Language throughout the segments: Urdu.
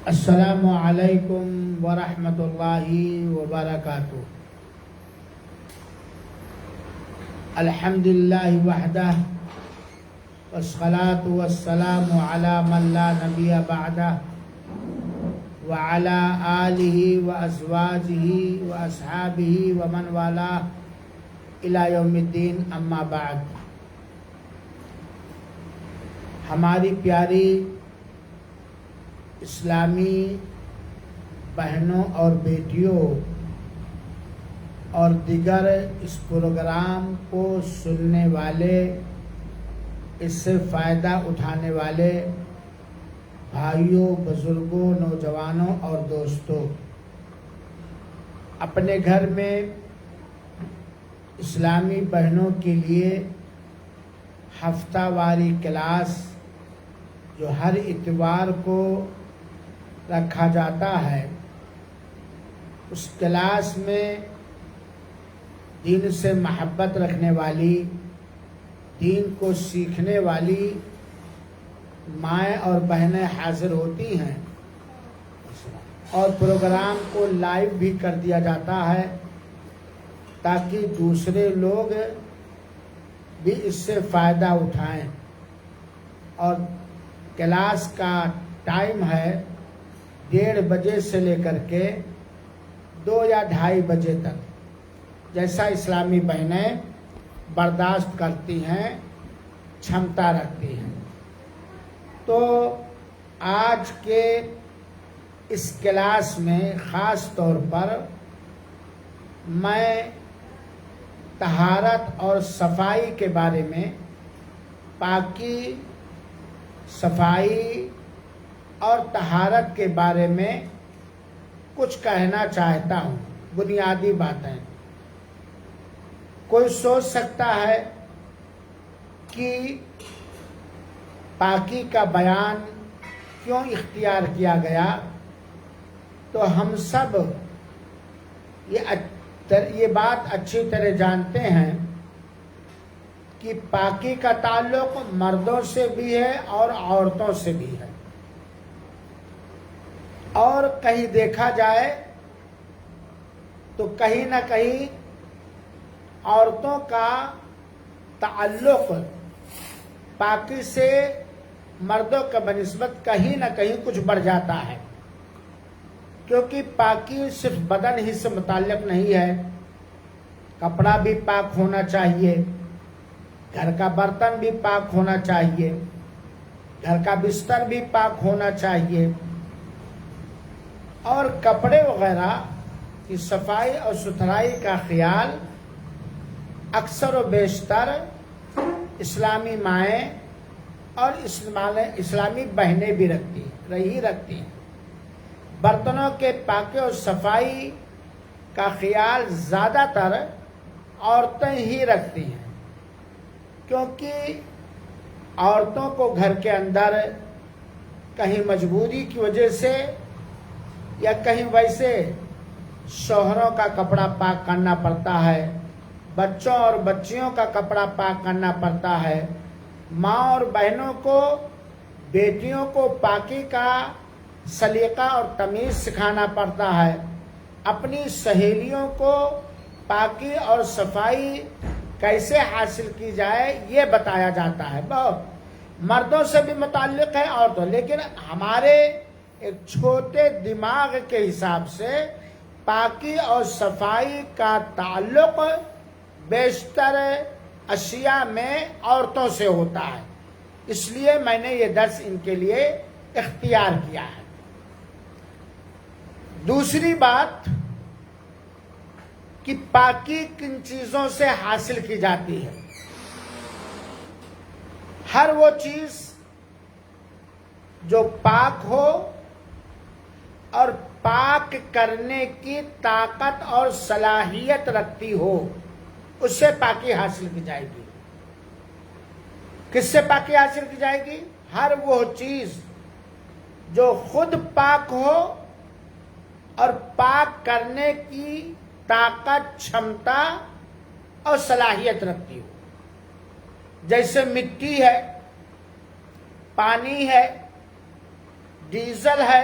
السلام علیکم ورحمۃ اللہ وبرکاتہ۔ الحمدللہ وحدہ والصلاة والسلام علی من لا نبی بعدہ وعلی آلہ وازواجہ واصحابہ ومن والاہ الی یوم الدین، اما بعد۔ ہماری پیاری اسلامی بہنوں اور بیٹیوں اور دیگر اس پروگرام کو سننے والے، اس سے فائدہ اٹھانے والے بھائیوں، بزرگوں، نوجوانوں اور دوستوں، اپنے گھر میں اسلامی بہنوں کے لیے ہفتہ واری کلاس جو ہر اتوار کو رکھا جاتا ہے، اس کلاس میں دین سے محبت رکھنے والی، دین کو سیکھنے والی مائیں اور بہنیں حاضر ہوتی ہیں، اور پروگرام کو لائیو بھی کر دیا جاتا ہے تاکہ دوسرے لوگ بھی اس سے فائدہ اٹھائیں۔ اور کلاس کا ٹائم ہے 1:30 بجے سے لے کر کے 2 یا 2:30 بجے تک، جیسا اسلامی بہنیں برداشت کرتی ہیں، چھمتا رکھتی ہیں۔ تو آج کے اس کلاس میں خاص طور پر میں طہارت اور صفائی کے بارے میں، پاکی، صفائی اور طہارت کے بارے میں کچھ کہنا چاہتا ہوں۔ بنیادی باتیں۔ کوئی سوچ سکتا ہے کہ پاکی کا بیان کیوں اختیار کیا گیا، تو ہم سب یہ بات اچھی طرح جانتے ہیں کہ پاکی کا تعلق مردوں سے بھی ہے اور عورتوں سے بھی ہے، اور کہیں دیکھا جائے تو کہیں نہ کہیں عورتوں کا تعلق پاکی سے مردوں کے بنسبت کہیں نہ کہیں کچھ بڑھ جاتا ہے، کیونکہ پاکی صرف بدن ہی سے متعلق نہیں ہے، کپڑا بھی پاک ہونا چاہیے، گھر کا برتن بھی پاک ہونا چاہیے، گھر کا بستر بھی پاک ہونا چاہیے، اور کپڑے وغیرہ کی صفائی اور ستھرائی کا خیال اکثر و بیشتر اسلامی مائیں اور اسلامی بہنیں بھی رکھتی ہیں۔ برتنوں کے پاکی اور صفائی کا خیال زیادہ تر عورتیں ہی رکھتی ہیں، کیونکہ عورتوں کو گھر کے اندر کہیں مجبوری کی وجہ سے یا کہیں ویسے شوہروں کا کپڑا پاک کرنا پڑتا ہے، بچوں اور بچیوں کا کپڑا پاک کرنا پڑتا ہے، ماں اور بہنوں کو، بیٹیوں کو پاکی کا سلیقہ اور تمیز سکھانا پڑتا ہے، اپنی سہیلیوں کو پاکی اور صفائی کیسے حاصل کی جائے یہ بتایا جاتا ہے۔ مردوں سے بھی متعلق ہے عورتوں، لیکن ہمارے ایک چھوٹے دماغ کے حساب سے پاکی اور صفائی کا تعلق بیشتر اشیاء میں عورتوں سے ہوتا ہے، اس لیے میں نے یہ درس ان کے لیے اختیار کیا ہے۔ دوسری بات کہ پاکی کن چیزوں سے حاصل کی جاتی ہے۔ ہر وہ چیز جو پاک ہو اور پاک کرنے کی طاقت اور صلاحیت رکھتی ہو، اس سے پاکی حاصل کی جائے گی۔ کس سے پاکی حاصل کی جائے گی؟ ہر وہ چیز جو خود پاک ہو اور پاک کرنے کی طاقت، چھمتا اور صلاحیت رکھتی ہو، جیسے مٹی ہے، پانی ہے، ڈیزل ہے،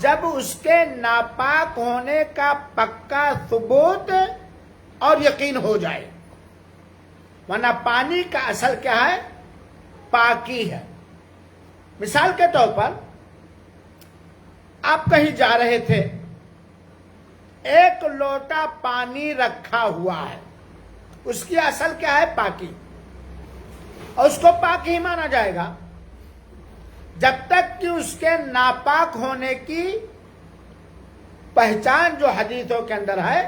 جب اس کے ناپاک ہونے کا پکا ثبوت اور یقین ہو جائے. ورنہ پانی کا اصل کیا ہے؟ پاکی ہے. مثال کے طور پر آپ کہیں جا رہے تھے، ایک لوٹا پانی رکھا ہوا ہے، اس کی اصل کیا ہے؟ پاکی، اور اس کو پاک ہی مانا جائے گا جب تک کہ اس کے ناپاک ہونے کی پہچان جو حدیثوں کے اندر ہے،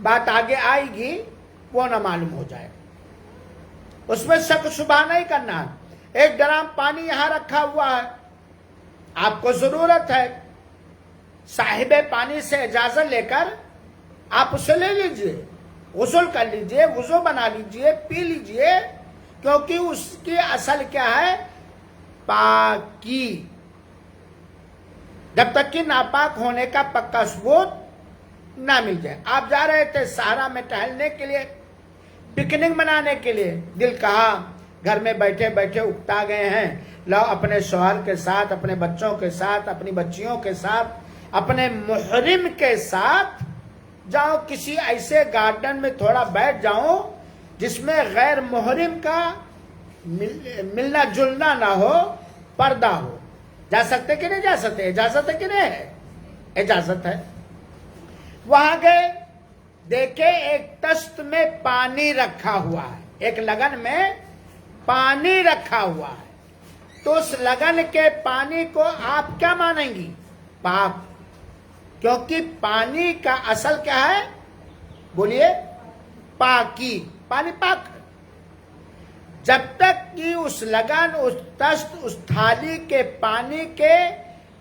بات آگے آئے گی، وہ نہ معلوم ہو جائے. اس میں شک شبہ نہیں کرنا ہے. ایک ڈرام پانی یہاں رکھا ہوا ہے، آپ کو ضرورت ہے، صاحب پانی سے اجازت لے کر آپ اسے لے لیجئے، غسل کر لیجئے، وضو بنا لیجئے، پی لیجئے، کیونکہ اس کی اصل کیا ہے؟ پاکی. جب تک کہ ناپاک ہونے کا پکا ثبوت نہ مل جائے. آپ جا رہے تھے صحرا میں ٹہلنے کے لیے، پکنک منانے کے لیے، دل کہا گھر میں بیٹھے بیٹھے اکتا گئے ہیں، لاؤ اپنے شوہر کے ساتھ، اپنے بچوں کے ساتھ، اپنی بچیوں کے ساتھ، اپنے محرم کے ساتھ جاؤ کسی ایسے گارڈن میں تھوڑا بیٹھ جاؤ جس میں غیر محرم کا ملنا جلنا نہ ہو، پردہ ہو. جا سکتے کہ نہیں جا سکتے؟ اجازت ہے کہ نہیں ہے؟ اجازت ہے. وہاں گئے، دیکھے ایک تشت میں پانی رکھا ہوا ہے، ایک لگن میں پانی رکھا ہوا ہے. تو اس لگن کے پانی کو آپ کیا مانیں گی؟ پاک. کیونکہ پانی کا اصل کیا ہے؟ بولیے، پاکی. پانی پاک ہے. جب تک کہ اس لگن، اس تشت، اس تھالی کے پانی کے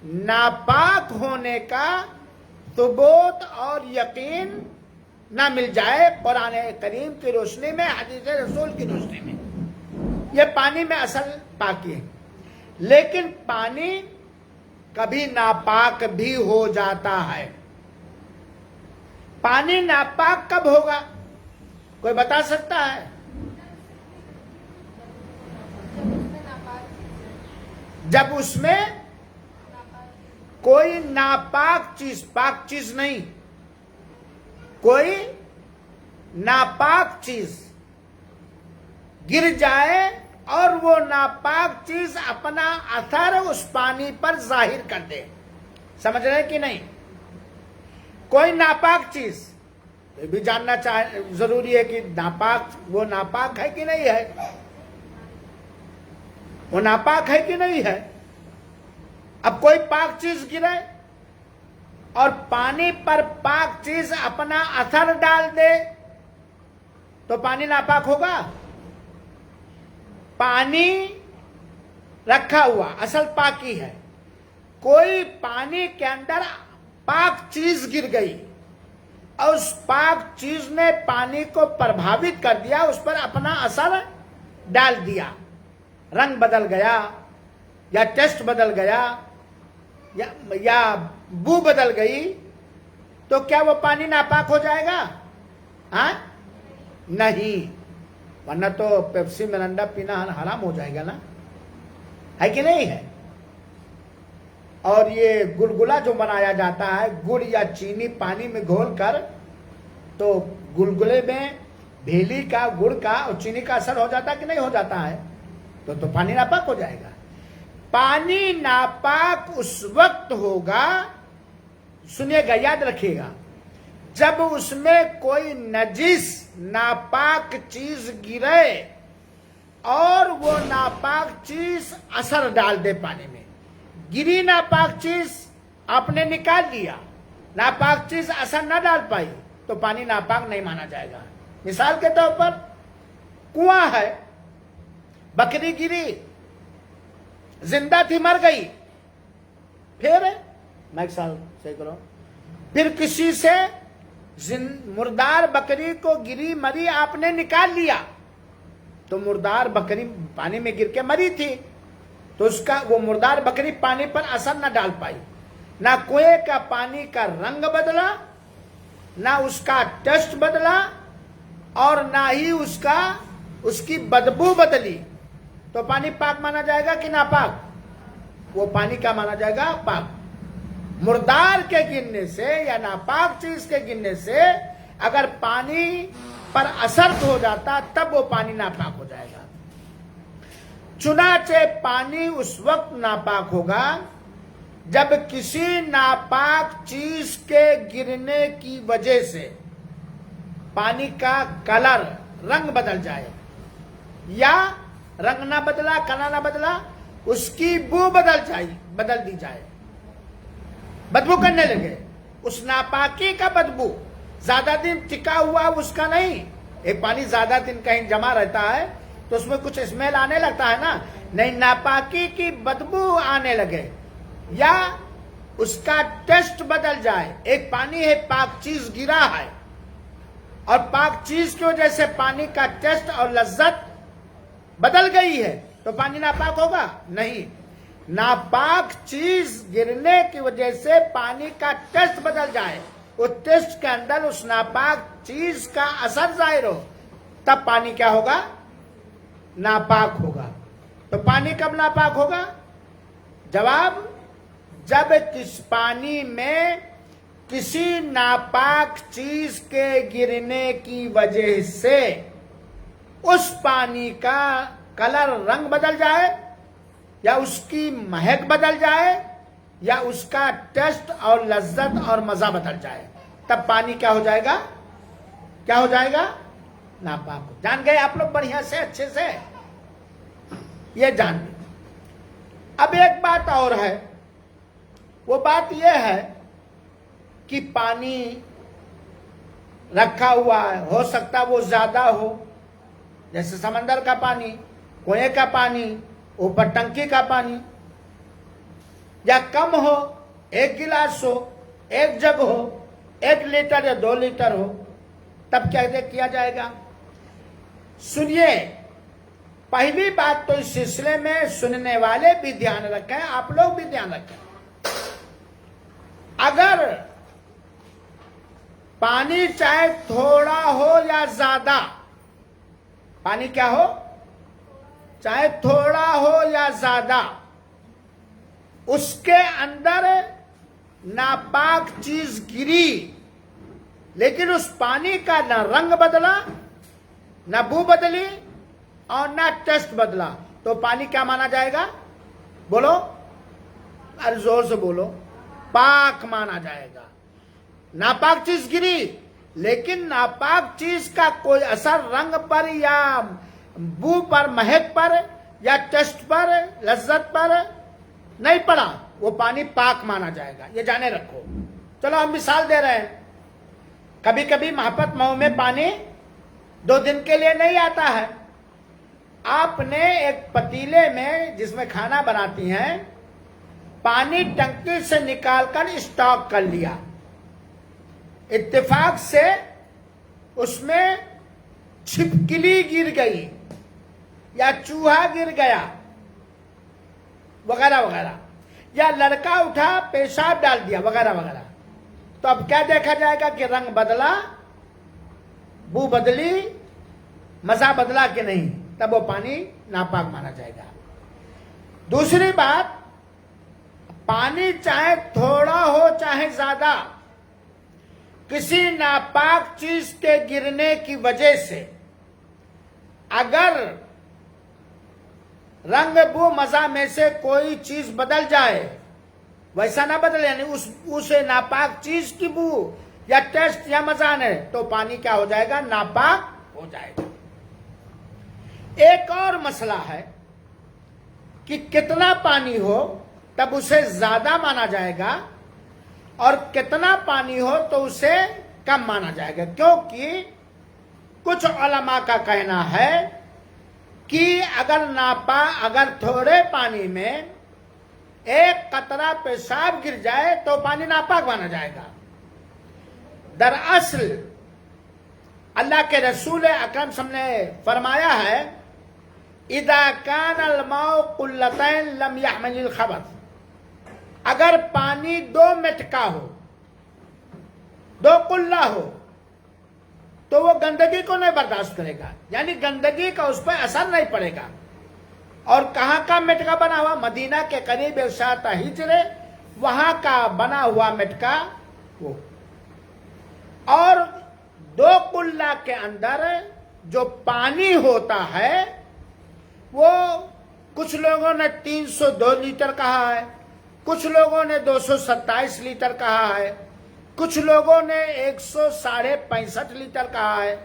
ناپاک ہونے کا ثبوت اور یقین نہ مل جائے قرآن کریم کی روشنی میں، حدیث رسول کی روشنی میں، یہ پانی میں اصل پاکی ہے. لیکن پانی کبھی ناپاک بھی ہو جاتا ہے. پانی ناپاک کب ہوگا؟ کوئی بتا سکتا ہے؟ جب اس میں کوئی ناپاک چیز، پاک چیز نہیں، کوئی ناپاک چیز گر جائے اور وہ ناپاک چیز اپنا اثر اس پانی پر ظاہر کر دے. سمجھ رہے کہ نہیں؟ کوئی ناپاک چیز، یہ بھی جاننا ضروری ہے کہ ناپاک، وہ ناپاک ہے کہ نہیں ہے، وہ ناپاک ہے کہ نہیں ہے. اب کوئی پاک چیز گرے اور پانی پر پاک چیز اپنا اثر ڈال دے تو پانی ناپاک ہوگا؟ پانی رکھا ہوا اصل پاکی ہے. کوئی پانی کے اندر پاک چیز گر گئی اور اس پاک چیز نے پانی کو پربھاوت کر دیا، اس پر اپنا اثر ڈال دیا، رنگ بدل گیا یا ٹیسٹ بدل گیا یا بو بدل گئی، تو کیا وہ پانی ناپاک ہو جائے گا؟ ہاں نہیں. ورنہ تو پیپسی مرنڈا پینا حرام ہو جائے گا نا، ہے کہ نہیں ہے؟ اور یہ گلگلا جو بنایا جاتا ہے گڑ یا چینی پانی میں گھول کر، تو گلگلے میں بھیلی کا، گڑ کا اور چینی کا اثر ہو جاتا ہے کہ نہیں ہو جاتا ہے؟ تو پانی ناپاک ہو جائے گا. پانی ناپاک اس وقت ہوگا، سنیے گا، یاد رکھیے گا، جب اس میں کوئی نجس ناپاک چیز گرے اور وہ ناپاک چیز اثر ڈال دے پانی میں. گری ناپاک چیز آپ نے نکال لیا، ناپاک چیز اثر نہ ڈال پائی، تو پانی ناپاک نہیں مانا جائے گا. مثال کے طور پر کنواں ہے، بکری گری، زندہ تھی، مر گئی، پھر میں ایک سال صحیح کرو، پھر کسی سے مردار بکری کو گری مری آپ نے نکال لیا، تو مردار بکری پانی میں گر کے مری تھی، تو اس کا وہ مردار بکری پانی پر اثر نہ ڈال پائی. نہ کنویں کا پانی کا رنگ بدلا، نہ اس کا ٹیسٹ بدلا، اور نہ ہی اس کی بدبو بدلی. تو پانی پاک مانا جائے گا کہ ناپاک؟ وہ پانی کا مانا جائے گا؟ پاک. مردار کے گرنے سے یا ناپاک چیز کے گرنے سے اگر پانی پر اثر ہو جاتا تب وہ پانی ناپاک ہو جائے گا. چنانچہ پانی اس وقت ناپاک ہوگا جب کسی ناپاک چیز کے گرنے کی وجہ سے پانی کا کلر رنگ بدل جائے, یا رنگ نہ بدلا, کلر نہ بدلا, اس کی بو بدل دی جائے, بدبو کرنے لگے. اس ناپاکی کا بدبو زیادہ دن ٹکا ہوا اس کا نہیں. ایک پانی زیادہ دن کہیں جمع رہتا ہے تو اس میں کچھ اسمیل آنے لگتا ہے نا, نہیں, ناپاکی کی بدبو آنے لگے یا اس کا ٹیسٹ بدل جائے. ایک پانی ہے, پاک چیز گرا ہے اور پاک چیز کی وجہ سے پانی کا ٹیسٹ اور لذت بدل گئی ہے, تو پانی ناپاک ہوگا؟ نہیں. ناپاک چیز گرنے کی وجہ سے پانی کا ٹیسٹ بدل جائے, اس ٹیسٹ کے اندر اس ناپاک چیز کا اثر ظاہر ہو, تب پانی کیا ہوگا؟ ناپاک ہوگا. تو پانی کب ناپاک ہوگا؟ جواب, جب کس پانی میں کسی ناپاک چیز کے گرنے کی وجہ سے اس پانی کا کلر رنگ بدل جائے, یا اس کی مہک بدل جائے, یا اس کا ٹیسٹ اور لذت اور مزہ بدل جائے, تب پانی کیا ہو جائے گا؟ کیا ہو جائے گا؟ ناپاک. جان گئے آپ لوگ بڑھیا سے, اچھے سے, یہ جان گئے. اب ایک بات اور ہے, وہ بات یہ ہے کہ پانی رکھا ہوا ہے, ہو سکتا وہ زیادہ ہو, جیسے سمندر کا پانی, کنویں کا پانی, اوپر ٹنکی کا پانی, یا کم ہو, 1 گلاس ہو, 1 جگ ہو, 1 لیٹر یا 2 لیٹر ہو, تب کیا جائے گا؟ سنیے, پہلی بات تو اس سلسلے میں سننے والے بھی دھیان رکھیں, آپ لوگ بھی دھیان رکھیں. اگر پانی چاہے تھوڑا ہو یا زیادہ, پانی کیا ہو, چاہے تھوڑا ہو یا زیادہ, اس کے اندر ناپاک چیز گری, لیکن اس پانی کا نہ رنگ بدلا, نہ بو بدلی اور نہ ٹیسٹ بدلا, تو پانی کیا مانا جائے گا؟ بولو, ارے زور سے بولو. پاک مانا جائے گا. ناپاک چیز گری, لیکن ناپاک چیز کا کوئی اثر رنگ پر یا بو پر, مہک پر یا ٹیسٹ پر, لذت پر نہیں پڑا, وہ پانی پاک مانا جائے گا. یہ جانے رکھو. چلو ہم مثال دے رہے ہیں. کبھی کبھی محبت مئو میں پانی 2 دن کے لیے نہیں آتا ہے. آپ نے ایک پتیلے میں جس میں کھانا بناتی ہیں, پانی ٹنکی سے نکال کر اسٹاک کر لیا. اتفاق سے اس میں چھپکلی گر گئی یا چوہا گر گیا وغیرہ وغیرہ, یا لڑکا اٹھا پیشاب ڈال دیا وغیرہ وغیرہ, تو اب کیا دیکھا جائے گا کہ رنگ بدلا, بو بدلی, مزہ بدلا کہ نہیں, تب وہ پانی ناپاک مانا جائے گا. دوسری بات, پانی چاہے تھوڑا ہو چاہے زیادہ, کسی ناپاک چیز کے گرنے کی وجہ سے اگر رنگ بو مزہ میں سے کوئی چیز بدل جائے, ویسا نہ بدلے, یعنی اسے ناپاک چیز کی بو یا ٹیسٹ یا مزہ نے, تو پانی کیا ہو جائے گا؟ ناپاک ہو جائے گا. ایک اور مسئلہ ہے کہ کتنا پانی ہو تب اسے زیادہ مانا جائے گا, اور کتنا پانی ہو تو اسے کم مانا جائے گا. کیونکہ کچھ علماء کا کہنا ہے کہ اگر تھوڑے پانی میں 1 قطرہ پیشاب گر جائے تو پانی ناپاک مانا جائے گا. دراصل اللہ کے رسول اکرم صلی اللہ علیہ وسلم نے فرمایا ہے, اذا کان الماء قلتین لم يحمل الخبث, اگر پانی 2 مٹکا ہو, 2 قلہ ہو, تو وہ گندگی کو نہیں برداشت کرے گا, یعنی گندگی کا اس پہ اثر نہیں پڑے گا. اور کہاں کا مٹکا بنا ہوا؟ مدینہ کے قریب ارشاد ہجرے وہاں کا بنا ہوا مٹکا وہ، اور 2 قلہ کے اندر جو پانی ہوتا ہے وہ کچھ لوگوں نے 302 لیٹر کہا ہے، کچھ لوگوں نے 227 لیٹر کہا ہے، کچھ لوگوں نے 165 لیٹر کہا ہے۔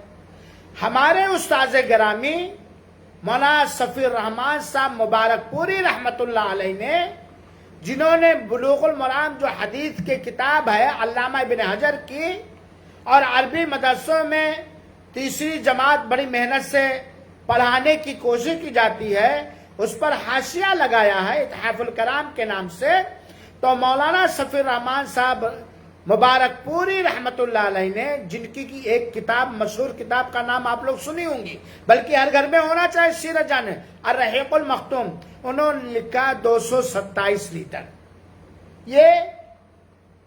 ہمارے استاذ گرامی مولانا صفی الرحمان صاحب مبارک پوری رحمت اللہ علیہ نے، جنہوں نے بلوغ المرام جو حدیث کی کتاب ہے علامہ ابن حجر کی، اور عربی مدرسوں میں 3ری جماعت بڑی محنت سے پڑھانے کی کوشش کی جاتی ہے، اس پر حاشیہ لگایا ہے اتحاف الکرام کے نام سے، تو مولانا صفی الرحمان صاحب مبارک پوری رحمت اللہ علیہ نے، جن کی ایک کتاب مشہور کتاب کا نام آپ لوگ سنی ہوں گی، بلکہ ہر گھر میں ہونا چاہے، سیرت جانے، الرحیق المختوم، انہوں نے لکھا 227 لیٹر۔ یہ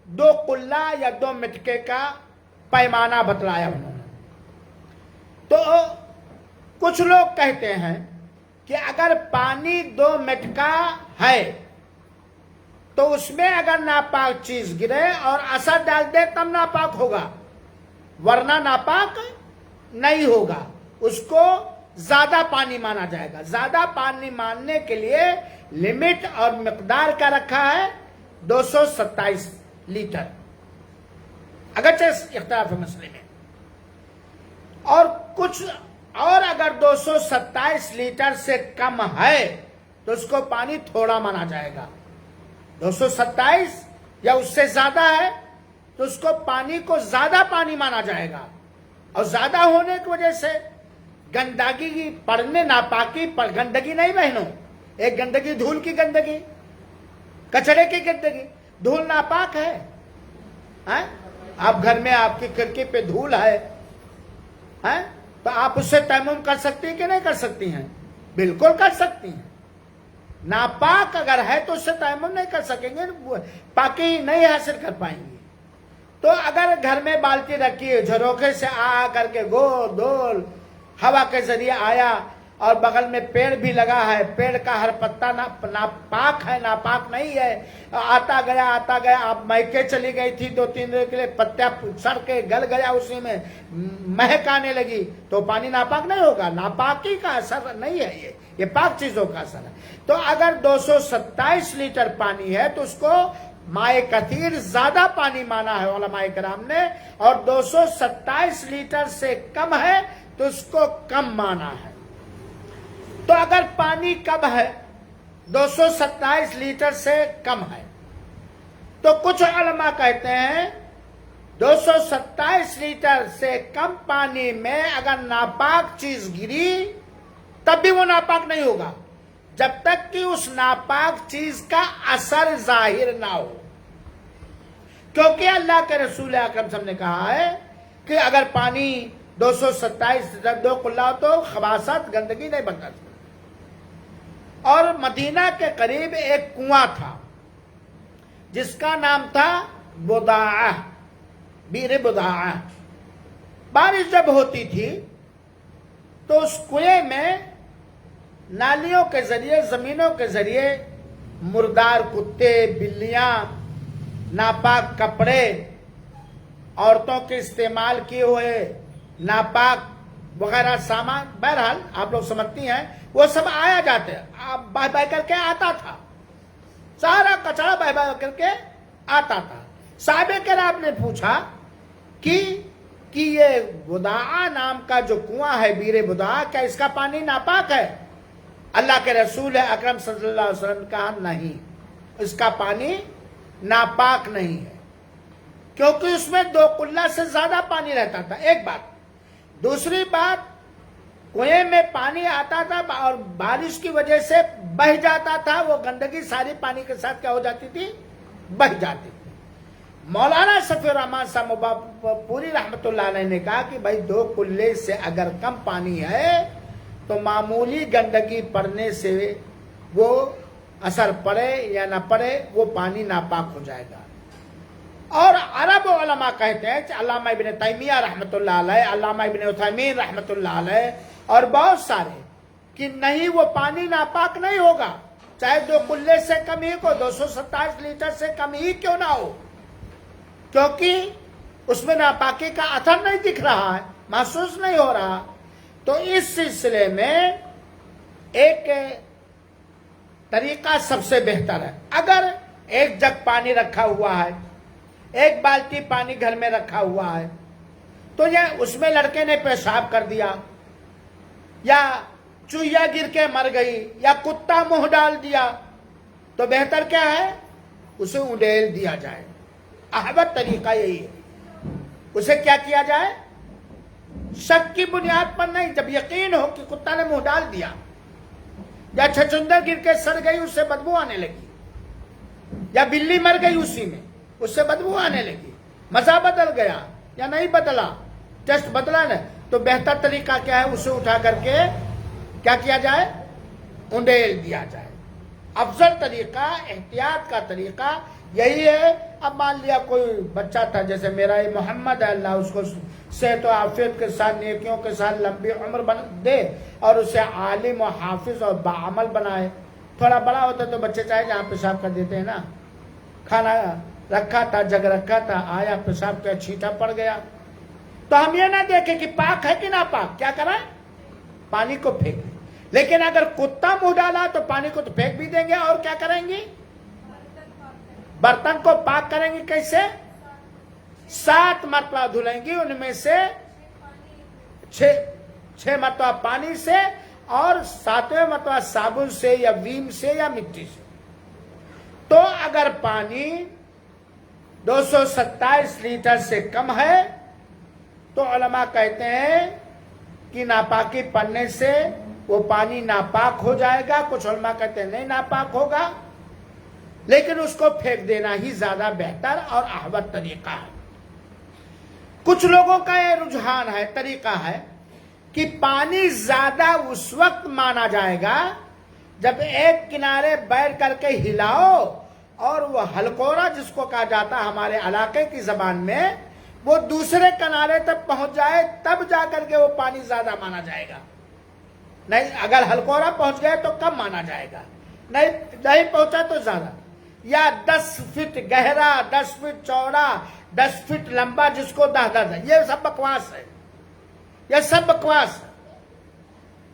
2 قلہ یا 2 مٹکے کا پیمانہ بتلایا انہوں نے۔ تو کچھ لوگ کہتے ہیں کہ اگر پانی 2 مٹکا ہے تو اس میں اگر ناپاک چیز گرے اور اثر ڈال دے تب ناپاک ہوگا، ورنہ ناپاک نہیں ہوگا، اس کو زیادہ پانی مانا جائے گا۔ زیادہ پانی ماننے کے لیے لمٹ اور مقدار کا رکھا ہے 227 لیٹر، اگرچہ اختلاف مسئلے میں، اور اگر 227 لیٹر سے کم ہے تو اس کو پانی تھوڑا مانا جائے گا۔ 227 یا اس سے زیادہ ہے تو اس کو پانی کو زیادہ پانی مانا جائے گا، اور زیادہ ہونے کی وجہ سے گندگی کی پڑنے، ناپاکی پر گندگی نہیں بہنوں، ایک گندگی دھول کی گندگی، کچڑے کی گندگی، دھول ناپاک ہے۔ آپ گھر میں آپ کی کھڑکی پہ دھول ہے تو آپ اس سے تیمم کر سکتی ہیں کہ نہیں کر سکتی ہیں؟ بالکل کر سکتی ہیں۔ ناپاک اگر ہے تو اس سے تیمم نہیں کر سکیں گے، پاکی نہیں حاصل کر پائیں گے۔ تو اگر گھر میں بالٹی رکھی ہے، جھروکے سے آ کر کے گول دول ہوا کے ذریعے آیا، اور بغل میں پیڑ بھی لگا ہے، پیڑ کا ہر پتا ناپاک ہے، ناپاک نہیں ہے، آتا گیا، آپ میکے چلی گئی تھی 2-3 دن کے لیے، پتا سڑ کے گل گیا، اسی میں مہک آنے لگی، تو پانی ناپاک نہیں ہوگا۔ ناپاکی کا اثر نہیں ہے، یہ پاک چیزوں کا اثر ہے۔ تو اگر 227 لیٹر پانی ہے تو اس کو مائع کثیر زیادہ پانی مانا ہے علماء کرام نے، اور 227 لیٹر سے کم ہے تو اس کو کم مانا ہے۔ تو اگر پانی کم ہے، 227 لیٹر سے کم ہے، تو کچھ علماء کہتے ہیں 227 لیٹر سے کم پانی میں اگر ناپاک چیز گری تب بھی وہ ناپاک نہیں ہوگا، جب تک کہ اس ناپاک چیز کا اثر ظاہر نہ ہو، کیونکہ اللہ کے رسول اکرم صلی اللہ علیہ وسلم نے کہا ہے کہ اگر پانی 227 لیٹر 2 قلہ تو خباثت گندگی نہیں بنتا۔ اور مدینہ کے قریب ایک کنواں تھا جس کا نام تھا بداعہ، بئر بداعہ۔ بارش جب ہوتی تھی تو اس کنویں میں نالیوں کے ذریعے، زمینوں کے ذریعے مردار کتے، بلیاں، ناپاک کپڑے، عورتوں کے استعمال کیے ہوئے ناپاک وغیرہ سامان، بہرحال آپ لوگ سمجھتی ہیں، وہ سب آیا جاتے، بہ بہ کر کے آتا تھا، سارا کچرا بہ بہ کر کے آتا تھا۔ صحابہ کرام نے پوچھا کہ یہ بداعہ نام کا جو کنواں ہے، بئر بداعہ، کیا اس کا پانی ناپاک ہے؟ اللہ کے رسول اکرم صلی اللہ علیہ وسلم نے کہا نہیں، اس کا پانی ناپاک نہیں ہے، کیونکہ اس میں 2 قلہ سے زیادہ پانی رہتا تھا، ایک بات۔ دوسری بات، کنویں میں پانی آتا تھا اور بارش کی وجہ سے بہہ جاتا تھا، وہ گندگی ساری پانی کے ساتھ کیا ہو جاتی تھی؟ بہہ جاتی تھی۔ مولانا صفی الرحمان صاحب پوری رحمت اللہ علیہ نے کہا کہ بھائی 2 قلے سے اگر کم پانی ہے تو معمولی گندگی پڑنے سے وہ اثر پڑے یا نہ پڑے وہ پانی ناپاک ہو جائے گا۔ اور عرب علماء کہتے ہیں، علامہ ابن تیمیہ رحمت اللہ علیہ، علامہ ابن عثیمین رحمت اللہ علیہ، اور بہت سارے، کہ نہیں وہ پانی ناپاک نہیں ہوگا، چاہے 2 کلے سے کم ہی کو 227 لیٹر سے کم ہی کیوں نہ ہو، کیونکہ اس میں ناپاکی کا اثر نہیں دکھ رہا ہے، محسوس نہیں ہو رہا. تو اس سلسلے میں ایک طریقہ سب سے بہتر ہے. اگر ایک جگ پانی رکھا ہوا ہے، ایک بالٹی پانی گھر میں رکھا ہوا ہے، تو یہ اس میں لڑکے نے پیشاب کر دیا، یا چوہیا گر کے مر گئی، یا کتا منہ ڈال دیا، تو بہتر کیا ہے؟ اسے اڈیل دیا جائے. احوط طریقہ یہی ہے. اسے کیا کیا جائے؟ شک کی بنیاد پر نہیں، جب یقین ہو کہ کتا نے منہ ڈال دیا یا چھچندر گر کے سڑ گئی، اس سے بدبو آنے لگی، یا بلی مر گئی اسی میں، اس سے بدبو آنے لگی، مزہ بدل گیا یا نہیں بدلا، ٹیسٹ بدلا نہیں، تو بہتر طریقہ کیا ہے؟ اسے اٹھا کر کے کیا کیا جائے؟ انڈیل دیا جائے. افضل طریقہ، احتیاط کا طریقہ یہی ہے. اب مان لیا کوئی بچہ تھا، جیسے میرا یہ محمد ہے، اللہ اس کو صحت و عافیت کے ساتھ، نیکیوں کے ساتھ لمبی عمر دے، اور اسے عالم و حافظ اور باعمل بنائے. تھوڑا بڑا ہوتا تو بچے چاہے جہاں پیشاب کر دیتے ہیں نا. کھانا رکھا تھا، جگ رکھا تھا، آیا پیشاب کا چھینٹا پڑ گیا، تو ہم یہ نہ دیکھیں کہ پاک ہے کہ ناپاک، کیا کریں؟ پانی کو پھینک دیں. لیکن اگر کتا منہ ڈالا تو پانی کو تو پھینک بھی دیں گے، اور کیا کریں گے؟ برتن کو پاک کریں گے. کیسے؟ 7 مرتبہ دھلیں گی، ان میں سے 6 مرتبہ پانی سے، اور 7ویں مرتبہ صابن سے یا ویم سے یا مٹی سے. تو اگر پانی 227 لیٹر سے کم ہے تو علماء کہتے ہیں کہ ناپاکی پڑنے سے وہ پانی ناپاک ہو جائے گا. کچھ علماء کہتے ہیں نہیں ناپاک ہوگا، لیکن اس کو پھینک دینا ہی زیادہ بہتر اور احوط طریقہ ہے. کچھ لوگوں کا یہ رجحان ہے، طریقہ ہے کہ پانی زیادہ اس وقت مانا جائے گا جب ایک کنارے بیٹھ کر کے ہلاؤ، اور وہ ہلکورا جس کو کہا جاتا ہے ہمارے علاقے کی زبان میں، وہ دوسرے کنارے تک پہنچ جائے، تب جا کر کے وہ پانی زیادہ مانا جائے گا. نہیں، اگر ہلکورا پہنچ گئے تو کم مانا جائے گا، نہیں پہنچا تو زیادہ. یا 10 فٹ گہرا، 10 فٹ چوڑا، 10 فٹ لمبا، جس کو 10 یہ سب بکواس ہے، یہ سب بکواس ہے.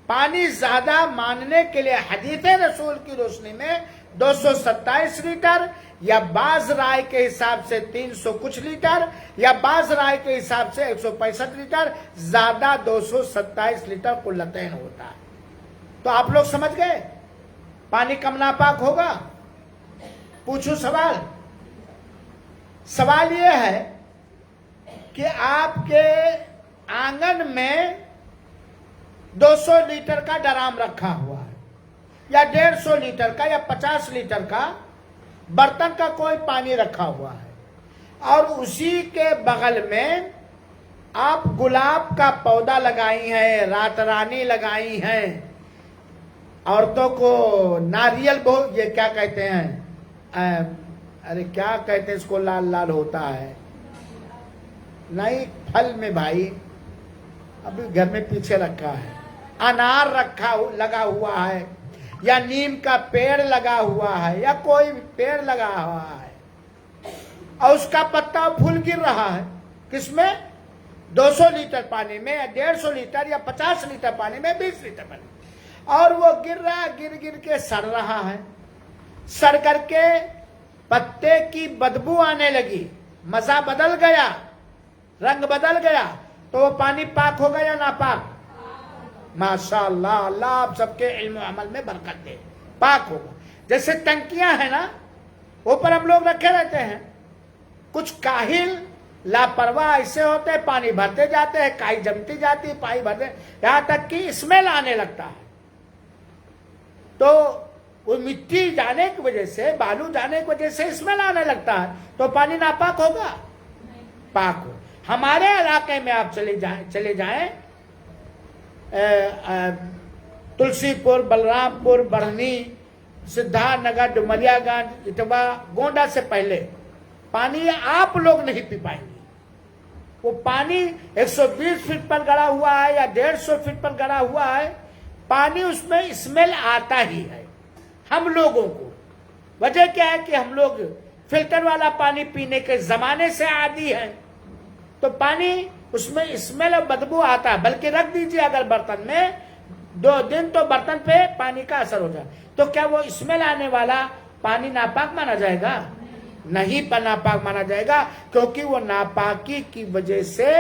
پانی زیادہ ماننے کے لیے حدیث رسول کی روشنی میں 227 لیٹر، یا بعض رائے کے حساب سے 300 کچھ لیٹر، یا بعض رائے کے حساب سے 165 لیٹر، زیادہ 227 لیٹر قلتین ہوتا ہے. تو آپ لوگ سمجھ گئے پانی کم ناپاک ہوگا. پوچھو سوال. سوال یہ ہے کہ آپ کے آنگن میں 200 لیٹر کا ڈرام رکھا ہوا ہے، یا 150 لیٹر کا، یا 50 لیٹر کا برتن کا کوئی پانی رکھا ہوا ہے، اور اسی کے بغل میں آپ گلاب کا پودا لگائی ہیں، رات رانی لگائی ہیں، عورتوں کو ناریل یہ کیا کہتے ہیں، ارے کیا کہتے ہیں اس کو، لال لال ہوتا ہے، نہیں پھل میں بھائی، ابھی گھر میں پیچھے رکھا ہے، انار لگا ہوا ہے، یا نیم کا پیڑ لگا ہوا ہے، یا کوئی پیڑ لگا ہوا ہے، اور اس کا پتا پھول گر رہا ہے. کس میں؟ 200 لیٹر پانی میں، یا 150 لیٹر، یا 50 لیٹر پانی میں، 20 لیٹر پانی میں، اور وہ گر رہا، گر کے سڑ رہا ہے. سڑ کر کے پتے کی بدبو آنے لگی، مزہ بدل گیا، رنگ بدل گیا، تو وہ پانی پاک ہوگا یا ناپاک؟ ماشاءاللہ، اللہ آپ سب کے علم و عمل میں برکت دے، پاک ہوگا. جیسے ٹنکیاں ہیں نا، اوپر ہم لوگ رکھے رہتے ہیں، کچھ کاہل لاپرواہ ایسے ہوتے ہیں، پانی بھرتے جاتے ہیں، کائی جمتی جاتی ہے، پانی بھرتے، یہاں تک کہ اسمیل آنے لگتا ہے. تو وہ مٹی جانے کی وجہ سے، بالو جانے کی وجہ سے اسمیل آنے لگتا ہے، تو پانی ناپاک ہوگا؟ پاک ہو. ہمارے علاقے میں آپ چلے جائیں، تلسی پور، بلرام پور، بڑھنی، سدھارتھ نگر، ڈومریا گنج، اٹوا، گونڈا سے پہلے پانی آپ لوگ نہیں پی پائیں گے. وہ پانی 120 فٹ پر گڑا ہوا ہے یا 150 فٹ پر گڑا ہوا ہے، پانی اس میں اسمیل آتا ہی ہے. ہم لوگوں کو. وجہ کیا ہے کہ ہم لوگ فلٹر والا پانی پینے کے زمانے سے عادی ہیں، تو پانی اس میں اسمیل اور بدبو آتا ہے. بلکہ رکھ دیجیے اگر برتن میں 2 دن تو برتن پہ پانی کا اثر ہو جائے، تو کیا وہ اسمیل آنے والا پانی ناپاک مانا جائے گا؟ نہیں ناپاک مانا جائے گا، کیونکہ وہ ناپاکی کی وجہ سے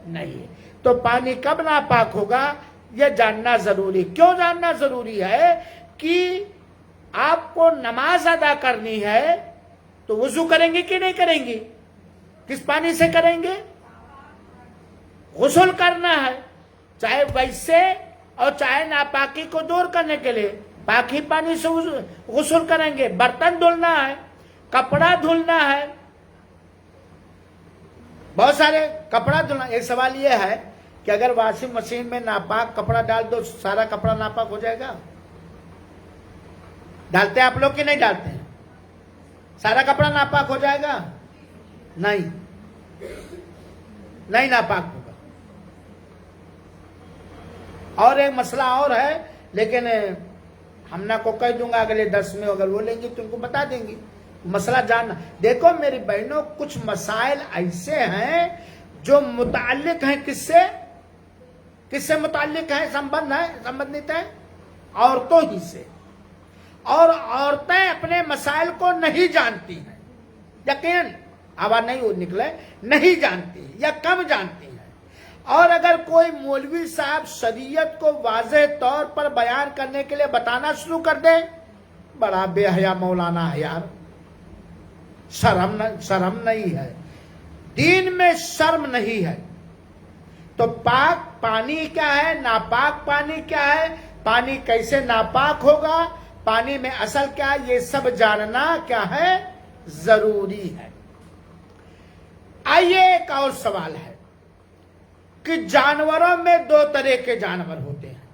نہیں ہے. تو پانی کب ناپاک ہوگا یہ جاننا ضروری. کیوں جاننا ضروری ہے؟ کہ آپ کو نماز ادا کرنی ہے تو وضو کریں گے کہ نہیں کریں گے؟ کس پانی سے کریں گے؟ غسل کرنا ہے، چاہے ویسے اور چاہے ناپاکی کو دور کرنے کے لیے پاکی پانی سے غسل کریں گے. برتن دھلنا ہے، کپڑا دھلنا ہے، بہت سارے کپڑا دھلنا. ایک سوال یہ ہے کہ اگر واشنگ مشین میں ناپاک کپڑا ڈال دو سارا کپڑا ناپاک ہو جائے گا؟ ڈالتے ہیں آپ لوگ کہ نہیں ڈالتے ہیں؟ سارا کپڑا ناپاک ہو جائے گا؟ نہیں ناپاک ہوگا. اور ایک مسئلہ اور ہے، لیکن ہم نہ کو کہہ دوں گا اگلے 10 میں، اگر وہ لیں گے تو ان کو بتا دیں گے. مسئلہ جاننا. دیکھو میری بہنوں، کچھ مسائل ایسے ہیں جو متعلق ہیں کس سے متعلق ہیں؟ سمبندھت ہیں عورتوں ہی سے. اور عورتیں اپنے مسائل کو نہیں جانتی ہیں، یقین آواز نہیں نکلے، نہیں جانتی یا کم جانتی ہیں. اور اگر کوئی مولوی صاحب شریعت کو واضح طور پر بیان کرنے کے لیے بتانا شروع کر دے، بڑا بے حیا مولانا ہے یار. شرم نہیں ہے، دین میں شرم نہیں ہے. تو پاک پانی کیا ہے، ناپاک پانی کیا ہے، پانی کیسے ناپاک ہوگا، پانی میں اصل کیا ہے، یہ سب جاننا کیا ہے، ضروری ہے. آئیے ایک اور سوال ہے کہ جانوروں میں 2 طرح کے جانور ہوتے ہیں.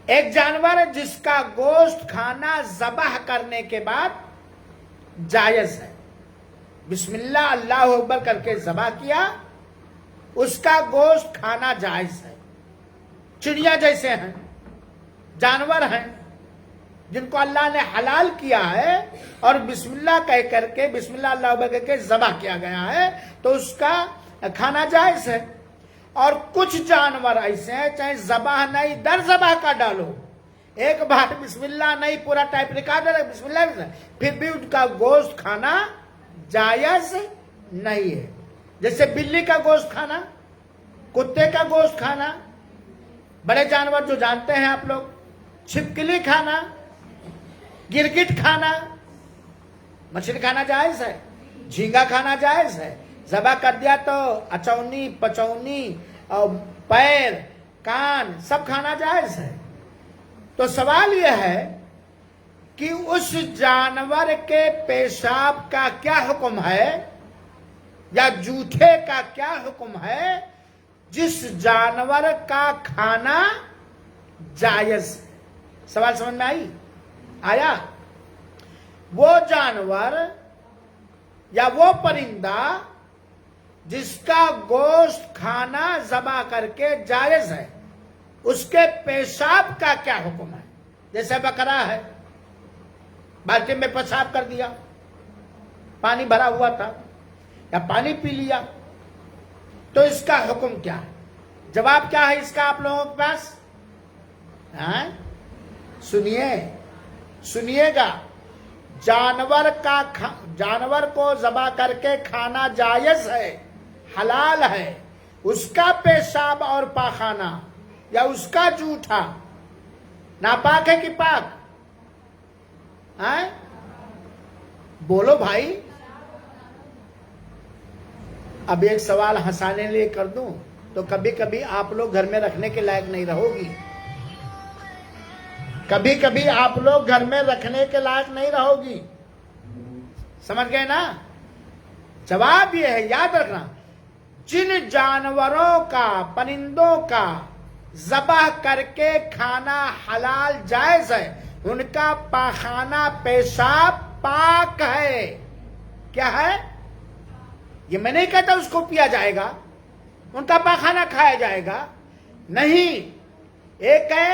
ایک جانور جس کا گوشت کھانا ذبح کرنے کے بعد جائز ہے، بسم اللہ اللہ اکبر کر کے ذبح کیا، اس کا گوشت کھانا جائز ہے. چڑیا جیسے ہیں، جانور ہیں جن کو اللہ نے حلال کیا ہے اور بسم اللہ کہہ کر کے، بسم اللہ اللہ اکبر کہہ کے ذبح کیا گیا ہے، تو اس کا کھانا جائز ہے. اور کچھ جانور ایسے ہیں چاہے ذبح نہیں در ذبح کا ڈالو، ایک بار بسم اللہ نہیں پورا ٹائپ ریکارڈ ہے بسم اللہ، پھر بھی ان کا گوشت کھانا جائز نہیں ہے. جیسے بلی کا گوشت کھانا، کتے کا گوشت کھانا، بڑے جانور جو جانتے ہیں آپ لوگ، چھپکلی کھانا، گرگٹ کھانا، مچھلی کھانا جائز ہے، جھینگا کھانا جائز ہے. ذبح کر دیا تو اچونی پچونی اور پیر کان سب کھانا جائز ہے. تو سوال یہ ہے کہ اس جانور کے پیشاب کا کیا حکم ہے یا جوٹے کا کیا حکم ہے جس جانور کا کھانا جائز ہے. سوال سمجھ میں آیا؟ وہ جانور یا وہ پرندہ جس کا گوشت کھانا ذبح کر کے جائز ہے، اس کے پیشاب کا کیا حکم ہے؟ جیسے بکرا ہے، بالٹی میں پیشاب کر دیا، پانی بھرا ہوا تھا یا پانی پی لیا، تو اس کا حکم کیا ہے؟ جواب کیا ہے اس کا آپ لوگوں کے پاس؟ سنیے گا. جانور کو ذبح کر کے کھانا جائز ہے، حلال ہے. اس کا پیشاب اور پاخانہ یا اس کا جوٹا ناپاک ہے کہ پاک؟ بولو بھائی. اب ایک سوال ہنسانے لیے کر دوں تو کبھی کبھی آپ لوگ گھر میں رکھنے کے لائق نہیں رہو گی. کبھی کبھی آپ لوگ گھر میں رکھنے کے لائق نہیں رہو گی. سمجھ گئے نا؟ جواب یہ ہے، یاد رکھنا، جن جانوروں کا، پرندوں کا ذبح کر کے کھانا حلال جائز ہے، ان کا پاخانہ پیشاب پاک ہے. کیا ہے؟ یہ میں نہیں کہتا اس کو پیا جائے گا، ان کا پاخانہ کھایا جائے گا، نہیں. ایک ہے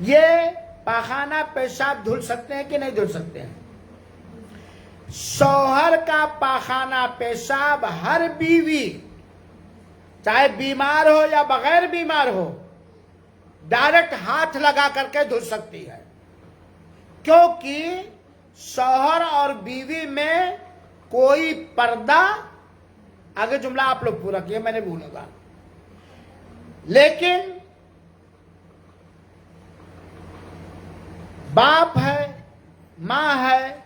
یہ پاخانہ پیشاب دھل سکتے ہیں کہ نہیں دھل سکتے ہیں؟ شوہر کا پاخانہ پیشاب ہر بیوی چاہے بیمار ہو یا بغیر بیمار ہو ڈائریکٹ ہاتھ لگا کر کے دھل سکتی ہے، کیونکہ شوہر اور بیوی میں کوئی پردہ، آگے جملہ آپ لوگ پورا کیے، میں نے بھولوں گا، لیکن باپ ہے، ماں ہے،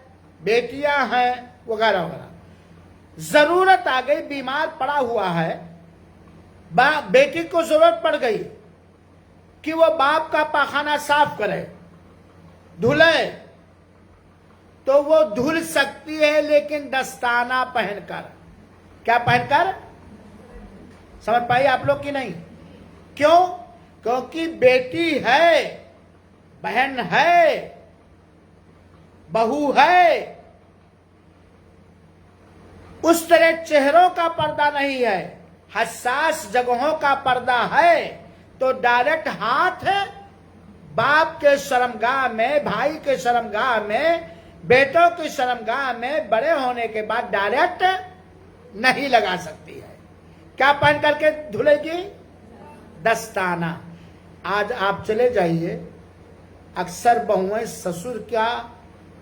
بیٹیاں ہیں، وغیرہ وغیرہ، ضرورت آ گئی، بیمار پڑا ہوا ہے، بیٹی کو ضرورت پڑ گئی کہ وہ باپ کا پاخانہ صاف کرے، دھلے، تو وہ دھل سکتی ہے، لیکن دستانہ پہن کر۔ کیا پہن کر؟ سمجھ پائی آپ لوگ کی نہیں؟ کیوں؟ کیونکہ بیٹی ہے، بہن ہے، بہو ہے، اس طرح چہروں کا پردہ نہیں ہے، حساس جگہوں کا پردہ ہے، تو ڈائریکٹ ہاتھ باپ کے شرمگاہ میں، بھائی کے شرمگاہ میں، بیٹوں کی شرمگاہ میں بڑے ہونے کے بعد ڈائریکٹ نہیں لگا سکتی ہے۔ کیا پہن کر کے دھلے گی؟ دستانہ۔ آج آپ چلے جائیے، اکثر بہویں سسر کیا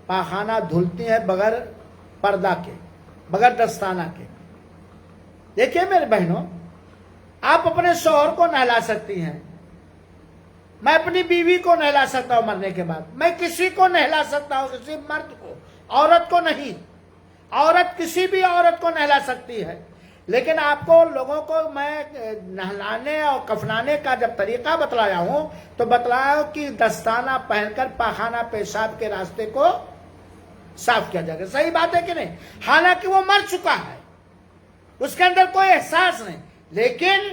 پاخانہ دھلتی ہیں بغیر پردہ کے، بغیر دستانہ کے۔ دیکھیے میرے بہنوں، آپ اپنے شوہر کو نہلا سکتی ہیں، میں اپنی بیوی کو نہلا سکتا ہوں مرنے کے بعد، میں کسی کو نہلا سکتا ہوں، کسی مرد کو، عورت کو نہیں، عورت کسی بھی عورت کو نہلا سکتی ہے، لیکن آپ کو لوگوں کو میں نہلانے اور کفنانے کا جب طریقہ بتلایا ہوں تو بتلایا ہوں کہ دستانہ پہن کر پاخانہ پیشاب کے راستے کو صاف کیا جائے گا۔ صحیح بات ہے کہ نہیں؟ حالانکہ وہ مر چکا ہے، اس کے اندر کوئی احساس نہیں، لیکن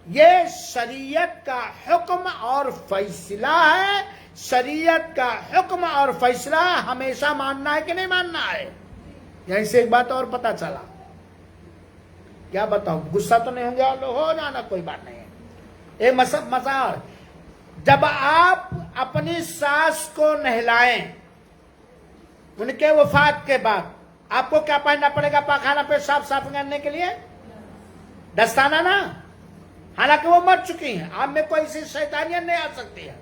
یہ شریعت کا حکم اور فیصلہ ہے، شریعت کا حکم اور فیصلہ ہمیشہ ماننا ہے کہ نہیں ماننا ہے؟ یہیں سے ایک بات اور پتا چلا، کیا بتاؤں، غصہ تو نہیں ہوں گے، ہو جانا، کوئی بات نہیں ہے، ایک مسئلہ، جب آپ اپنی ساس کو نہلائیں ان کے وفات کے بعد، آپ کو کیا پہننا پڑے گا پاخانہ پیشاب صاف کرنے کے لیے؟ دستانہ نا، حالانکہ وہ مر چکی ہیں، آپ میں کوئی ایسی شیطانیت نہیں آ سکتی ہے،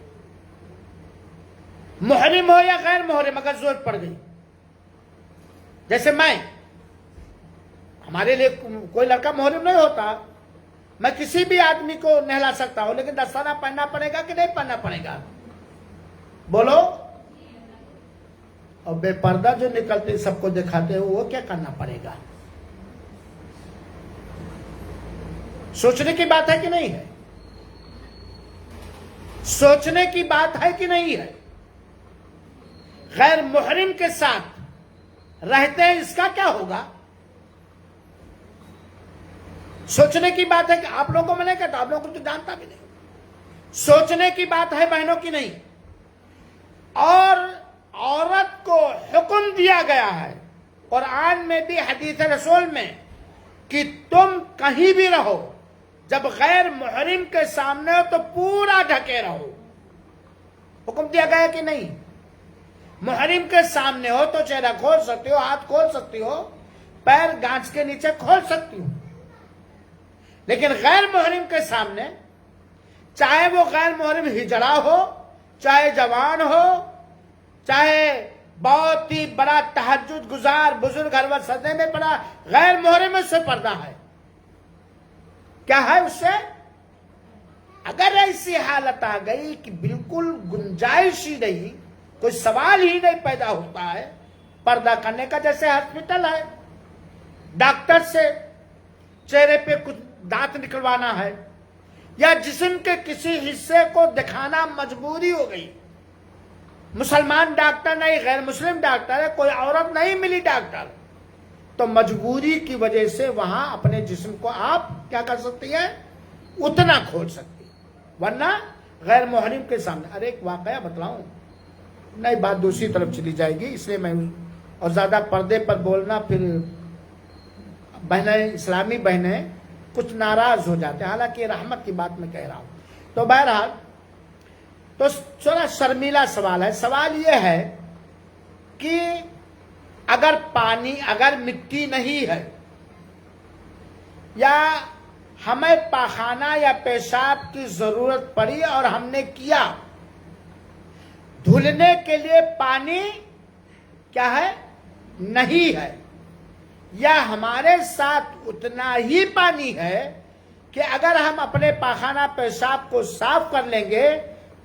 محرم ہو یا غیر محرم، اگر ضرورت پڑ گئی، جیسے ہمارے لیے کوئی لڑکا محرم نہیں ہوتا، میں کسی بھی آدمی کو نہلا سکتا ہوں، لیکن دستانہ پہننا پڑے گا کہ نہیں پہننا پڑے گا؟ بولو۔ اور بے پردہ جو نکلتے سب کو دکھاتے ہو، وہ کیا کرنا پڑے گا؟ سوچنے کی بات ہے کہ نہیں ہے؟ سوچنے کی بات ہے کہ نہیں ہے؟ غیر محرم کے ساتھ رہتے ہیں، اس کا کیا ہوگا؟ سوچنے کی بات ہے کہ آپ لوگوں کو میں نہیں کہتا، آپ لوگوں کو تو جانتا بھی نہیں، سوچنے کی بات ہے بہنوں کی نہیں۔ اور عورت کو حکم دیا گیا ہے قرآن میں بھی، حدیث رسول میں، کہ تم کہیں بھی رہو، جب غیر محرم کے سامنے ہو تو پورا ڈھکے رہو، حکم دیا گیا کہ نہیں؟ محرم کے سامنے ہو تو چہرہ کھول سکتی ہو، ہاتھ کھول سکتی ہو، پیر گانچ کے نیچے کھول سکتی ہو، لیکن غیر محرم کے سامنے، چاہے وہ غیر محرم ہجڑا ہو، چاہے جوان ہو، چاہے بہت ہی بڑا تہجد گزار بزرگ ہر وقت سجدے میں پڑا، غیر محرم اس سے پردہ ہے، کیا ہے اس سے؟ اگر ایسی حالت آ گئی کہ بالکل گنجائش ہی نہیں، کوئی سوال ہی نہیں پیدا ہوتا ہے پردہ کرنے کا، جیسے ہاسپٹل ہے، ڈاکٹر سے چہرے پہ کچھ دانت نکلوانا ہے، یا جسم کے کسی حصے کو دکھانا مجبوری ہو گئی، مسلمان ڈاکٹر نہیں، غیر مسلم ڈاکٹر ہے، کوئی عورت نہیں ملی ڈاکٹر، تو مجبوری کی وجہ سے وہاں اپنے جسم کو آپ کیا کر سکتی ہے؟ اتنا کھول سکتی، ورنہ غیر محرم کے سامنے۔ ارے ایک واقعہ بتلاؤں، نہیں بات دوسری طرف چلی جائے گی، اس لیے میں اور زیادہ پردے پر بولنا، پھر بہنیں، اسلامی بہنیں کچھ ناراض ہو جاتے ہیں، حالانکہ رحمت کی بات میں کہہ رہا ہوں۔ تو بہرحال، تو تھوڑا شرمیلا سوال ہے. سوال یہ ہے کہ اگر پانی، اگر مٹی نہیں ہے یا ہمیں پاخانہ یا پیشاب کی ضرورت پڑی اور ہم نے کیا، دھلنے کے لیے پانی کیا ہے؟ نہیں ہے، یا ہمارے ساتھ اتنا ہی پانی ہے کہ اگر ہم اپنے پاخانہ پیشاب کو صاف کر لیں گے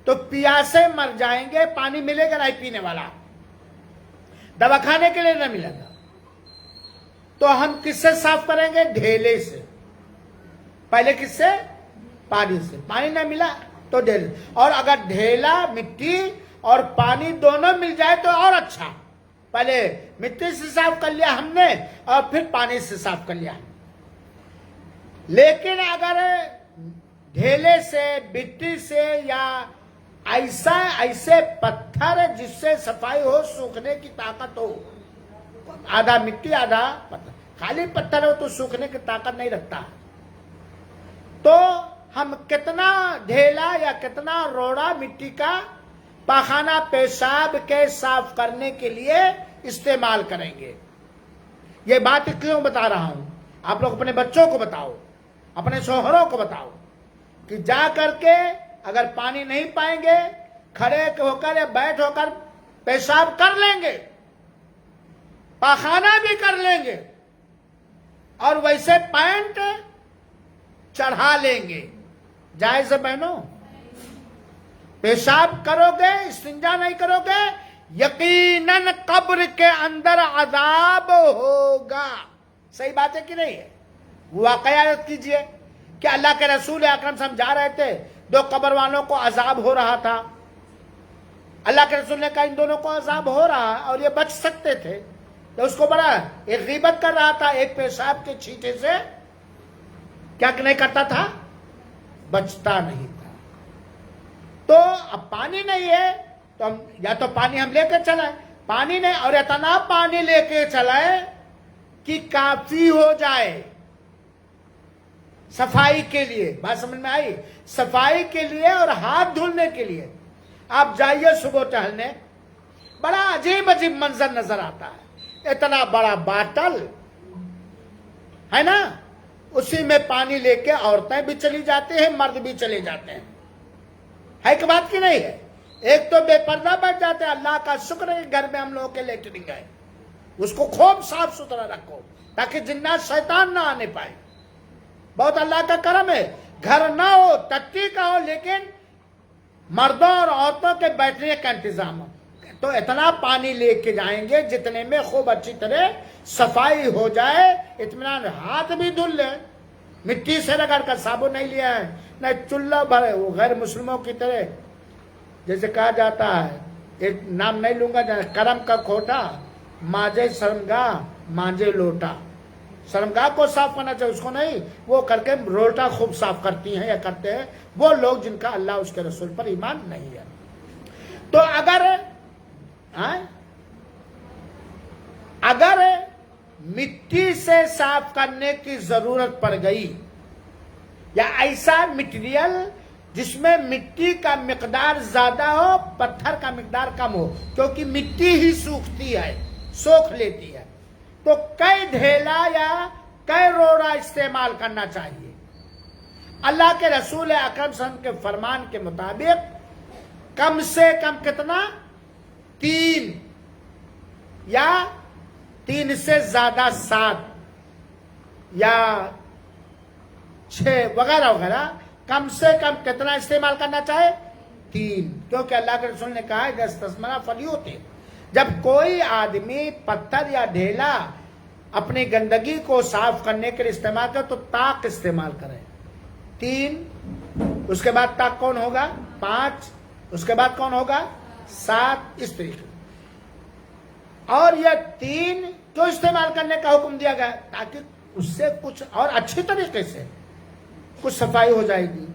تو پیاسے مر جائیں گے، پانی ملے گا نہیں پینے والا، دوا کھانے کے لیے نہ ملے گا. تو ہم کس سے صاف کریں گے؟ ڈھیلے سے. پہلے کس سے؟ پانی سے. پانی نہ ملا تو ڈھیلے. اور اگر ڈھیلا، مٹی اور پانی دونوں مل جائے تو اور اچھا. پہلے مٹی سے صاف کر لیا ہم نے اور پھر پانی سے صاف کر لیا. لیکن اگر ڈھیلے سے، مٹی سے یا ایسے پتھر جس سے صفائی ہو، سوکھنے کی طاقت ہو، آدھا مٹی آدھا پتھر، خالی پتھر ہو تو سوکھنے کی طاقت نہیں رکھتا، تو ہم کتنا ڈھیلا یا کتنا روڑا مٹی کا پاخانہ پیشاب کے صاف کرنے کے لیے استعمال کریں گے. یہ بات کیوں بتا رہا ہوں؟ آپ لوگ اپنے بچوں کو بتاؤ، اپنے شوہروں کو بتاؤ کہ جا کر کے اگر پانی نہیں پائیں گے، کھڑے ہو کر یا بیٹھ ہو کر پیشاب کر لیں گے، پاخانہ بھی کر لیں گے اور ویسے پینٹ چڑھا لیں گے. جائز ہے بہنوں؟ پیشاب کرو گے، استنجا نہیں کرو گے، یقیناً قبر کے اندر عذاب ہوگا. صحیح بات ہے کہ نہیں ہے؟ واقعہ یاد کیجئے کہ اللہ کے رسول اکرم سمجھا رہے تھے، دو قبر والوں کو عذاب ہو رہا تھا. اللہ کے رسول نے کہا ان دونوں کو عذاب ہو رہا اور یہ بچ سکتے تھے، تو اس کو بڑا ایک غیبت کر رہا تھا، ایک پیشاب کے چھینٹے سے کیا نہیں کرتا تھا؟ بچتا نہیں تھا. تو اب پانی نہیں ہے تو ہم یا تو پانی ہم لے کے چلائیں، پانی نہیں اور اتنا پانی لے کے چلائیں کہ کافی ہو جائے صفائی کے لیے. بات سمجھ میں آئی؟ صفائی کے لیے اور ہاتھ دھلنے کے لیے. آپ جائیے صبح ٹہلنے، بڑا عجیب عجیب منظر نظر آتا ہے. اتنا بڑا باٹل ہے نا، اسی میں پانی لے کے عورتیں بھی چلی جاتی ہیں، مرد بھی چلے جاتے ہیں. ہے کہ بات کی نہیں ہے؟ ایک تو بے پردہ بیٹھ جاتے ہیں. اللہ کا شکر ہے کہ گھر میں ہم لوگوں کے لیٹرنگ ہے، اس کو خوب صاف ستھرا رکھو تاکہ جنات شیطان نہ آنے پائے. بہت اللہ کا کرم ہے، گھر نہ ہو، تکتی کا ہو، لیکن مردوں اور عورتوں کے بیٹھنے کا انتظام ہو. تو اتنا پانی لے کے جائیں گے جتنے میں خوب اچھی طرح صفائی ہو جائے، اطمینان. ہاتھ بھی دھل لیں، مٹی سے رگڑ کر، صابن نہیں لیا ہے، نہ چولہا بھرے. وہ غیر مسلموں کی طرح جیسے کہا جاتا ہے، ایک نام نہیں لوں گا، کرم کا کھوٹا، ماجے شرمگاہ مانجے لوٹا. شرمگاہ کو صاف کرنا چاہیے، اس کو نہیں. وہ کر کے لوٹا خوب صاف کرتی ہیں یا کرتے ہیں وہ لوگ جن کا اللہ اس کے رسول پر ایمان نہیں ہے. تو اگر مٹی سے صاف کرنے کی ضرورت پڑ گئی یا ایسا مٹیریل جس میں مٹی کا مقدار زیادہ ہو، پتھر کا مقدار کم ہو، کیونکہ مٹی ہی سوکھتی ہے، سوکھ لیتی ہے، تو کئی ڈھیلا یا کئی روڑا استعمال کرنا چاہیے. اللہ کے رسول اکرم صلی اللہ علیہ وسلم کے فرمان کے مطابق کم سے کم کتنا؟ 3 یا 3 سے زیادہ 7 یا 6 وغیرہ وغیرہ، کم سے کم کتنا استعمال کرنا چاہے؟ 3. کیونکہ اللہ کے رسول نے کہا ہے کہ استثمرہ فلیوتے، جب کوئی آدمی پتھر یا ڈھیلا اپنی گندگی کو صاف کرنے کے لیے استعمال کرے تو طاق استعمال کرے. 3، اس کے بعد طاق کون ہوگا؟ 5، اس کے بعد کون ہوگا؟ 7. اس طریقے. اور یہ 3 کیوں استعمال کرنے کا حکم دیا گیا؟ تاکہ اس سے کچھ اور اچھی طریقے سے کچھ صفائی ہو جائے گی.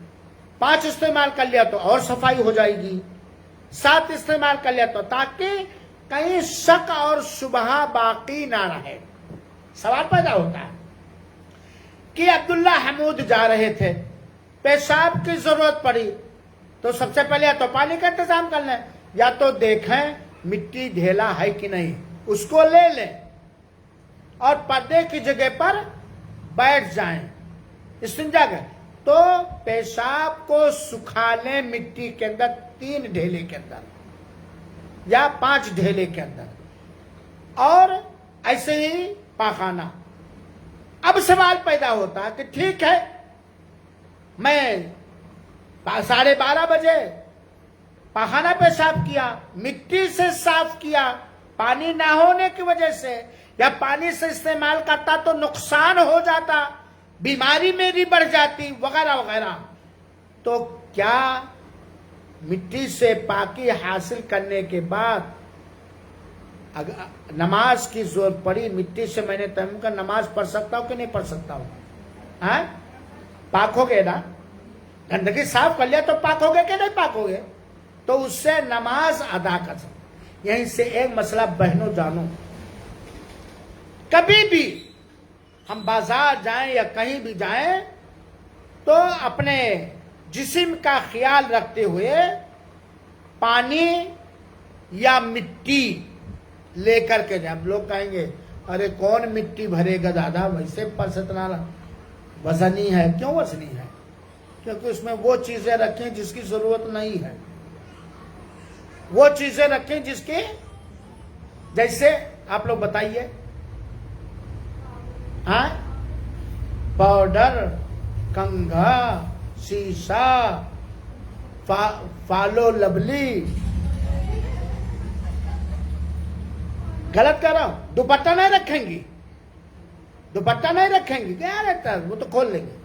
5 استعمال کر لیا تو اور صفائی ہو جائے گی. 7 استعمال کر لیا تو تاکہ کہیں شک اور شبہ باقی نہ رہے. سوال پیدا ہوتا ہے کہ عبداللہ حمود جا رہے تھے، پیشاب کی ضرورت پڑی تو سب سے پہلے یا تو پانی کا انتظام کر لیں یا تو دیکھیں مٹی ڈھیلا ہے کہ نہیں، اس کو لے لیں اور پردے کی جگہ پر بیٹھ جائیں استنجا کر. تو پیشاب کو سکھا لیں مٹی کے اندر 3 ڈھیلے کے اندر یا 5 ڈھیلے کے اندر، اور ایسے ہی پاخانہ. اب سوال پیدا ہوتا کہ ٹھیک ہے میں 12:30 بجے پاخانہ پیشاب کیا، مٹی سے صاف کیا، پانی نہ ہونے کی وجہ سے یا پانی سے استعمال کرتا تو نقصان ہو جاتا، بیماری میری بڑھ جاتی وغیرہ وغیرہ، تو کیا مٹی سے پاکی حاصل کرنے کے بعد اگر نماز کی ضرورت پڑی، مٹی سے میں نے تیمم کر نماز پڑھ سکتا ہوں کہ نہیں پڑھ سکتا ہوں؟ پاک ہو گئے نا، گندگی صاف کر لیا تو پاک ہو گئے کہ نہیں پاک ہو گئے؟ تو اس سے نماز ادا کر سکتے. یہیں سے ایک مسئلہ بہنوں جانو، کبھی بھی ہم بازار جائیں یا کہیں بھی جائیں تو اپنے جسم کا خیال رکھتے ہوئے پانی یا مٹی لے کر کے جائیں. اب لوگ کہیں گے ارے کون مٹی بھرے گا دادا، ویسے پرس اتنا وزنی ہے. کیوں وزنی ہے؟ کیونکہ اس میں وہ چیزیں رکھیں جس کی ضرورت نہیں ہے، وہ چیزیں رکھیں جس کی، جیسے آپ لوگ بتائیے، پاؤڈر، کنگھا، شیشہ، فالو لبلی. غلط کر رہا ہوں؟ دوپٹہ نہیں رکھیں گی، دوپٹہ نہیں رکھیں گی، کیا رہتا ہے وہ تو کھول لیں گے.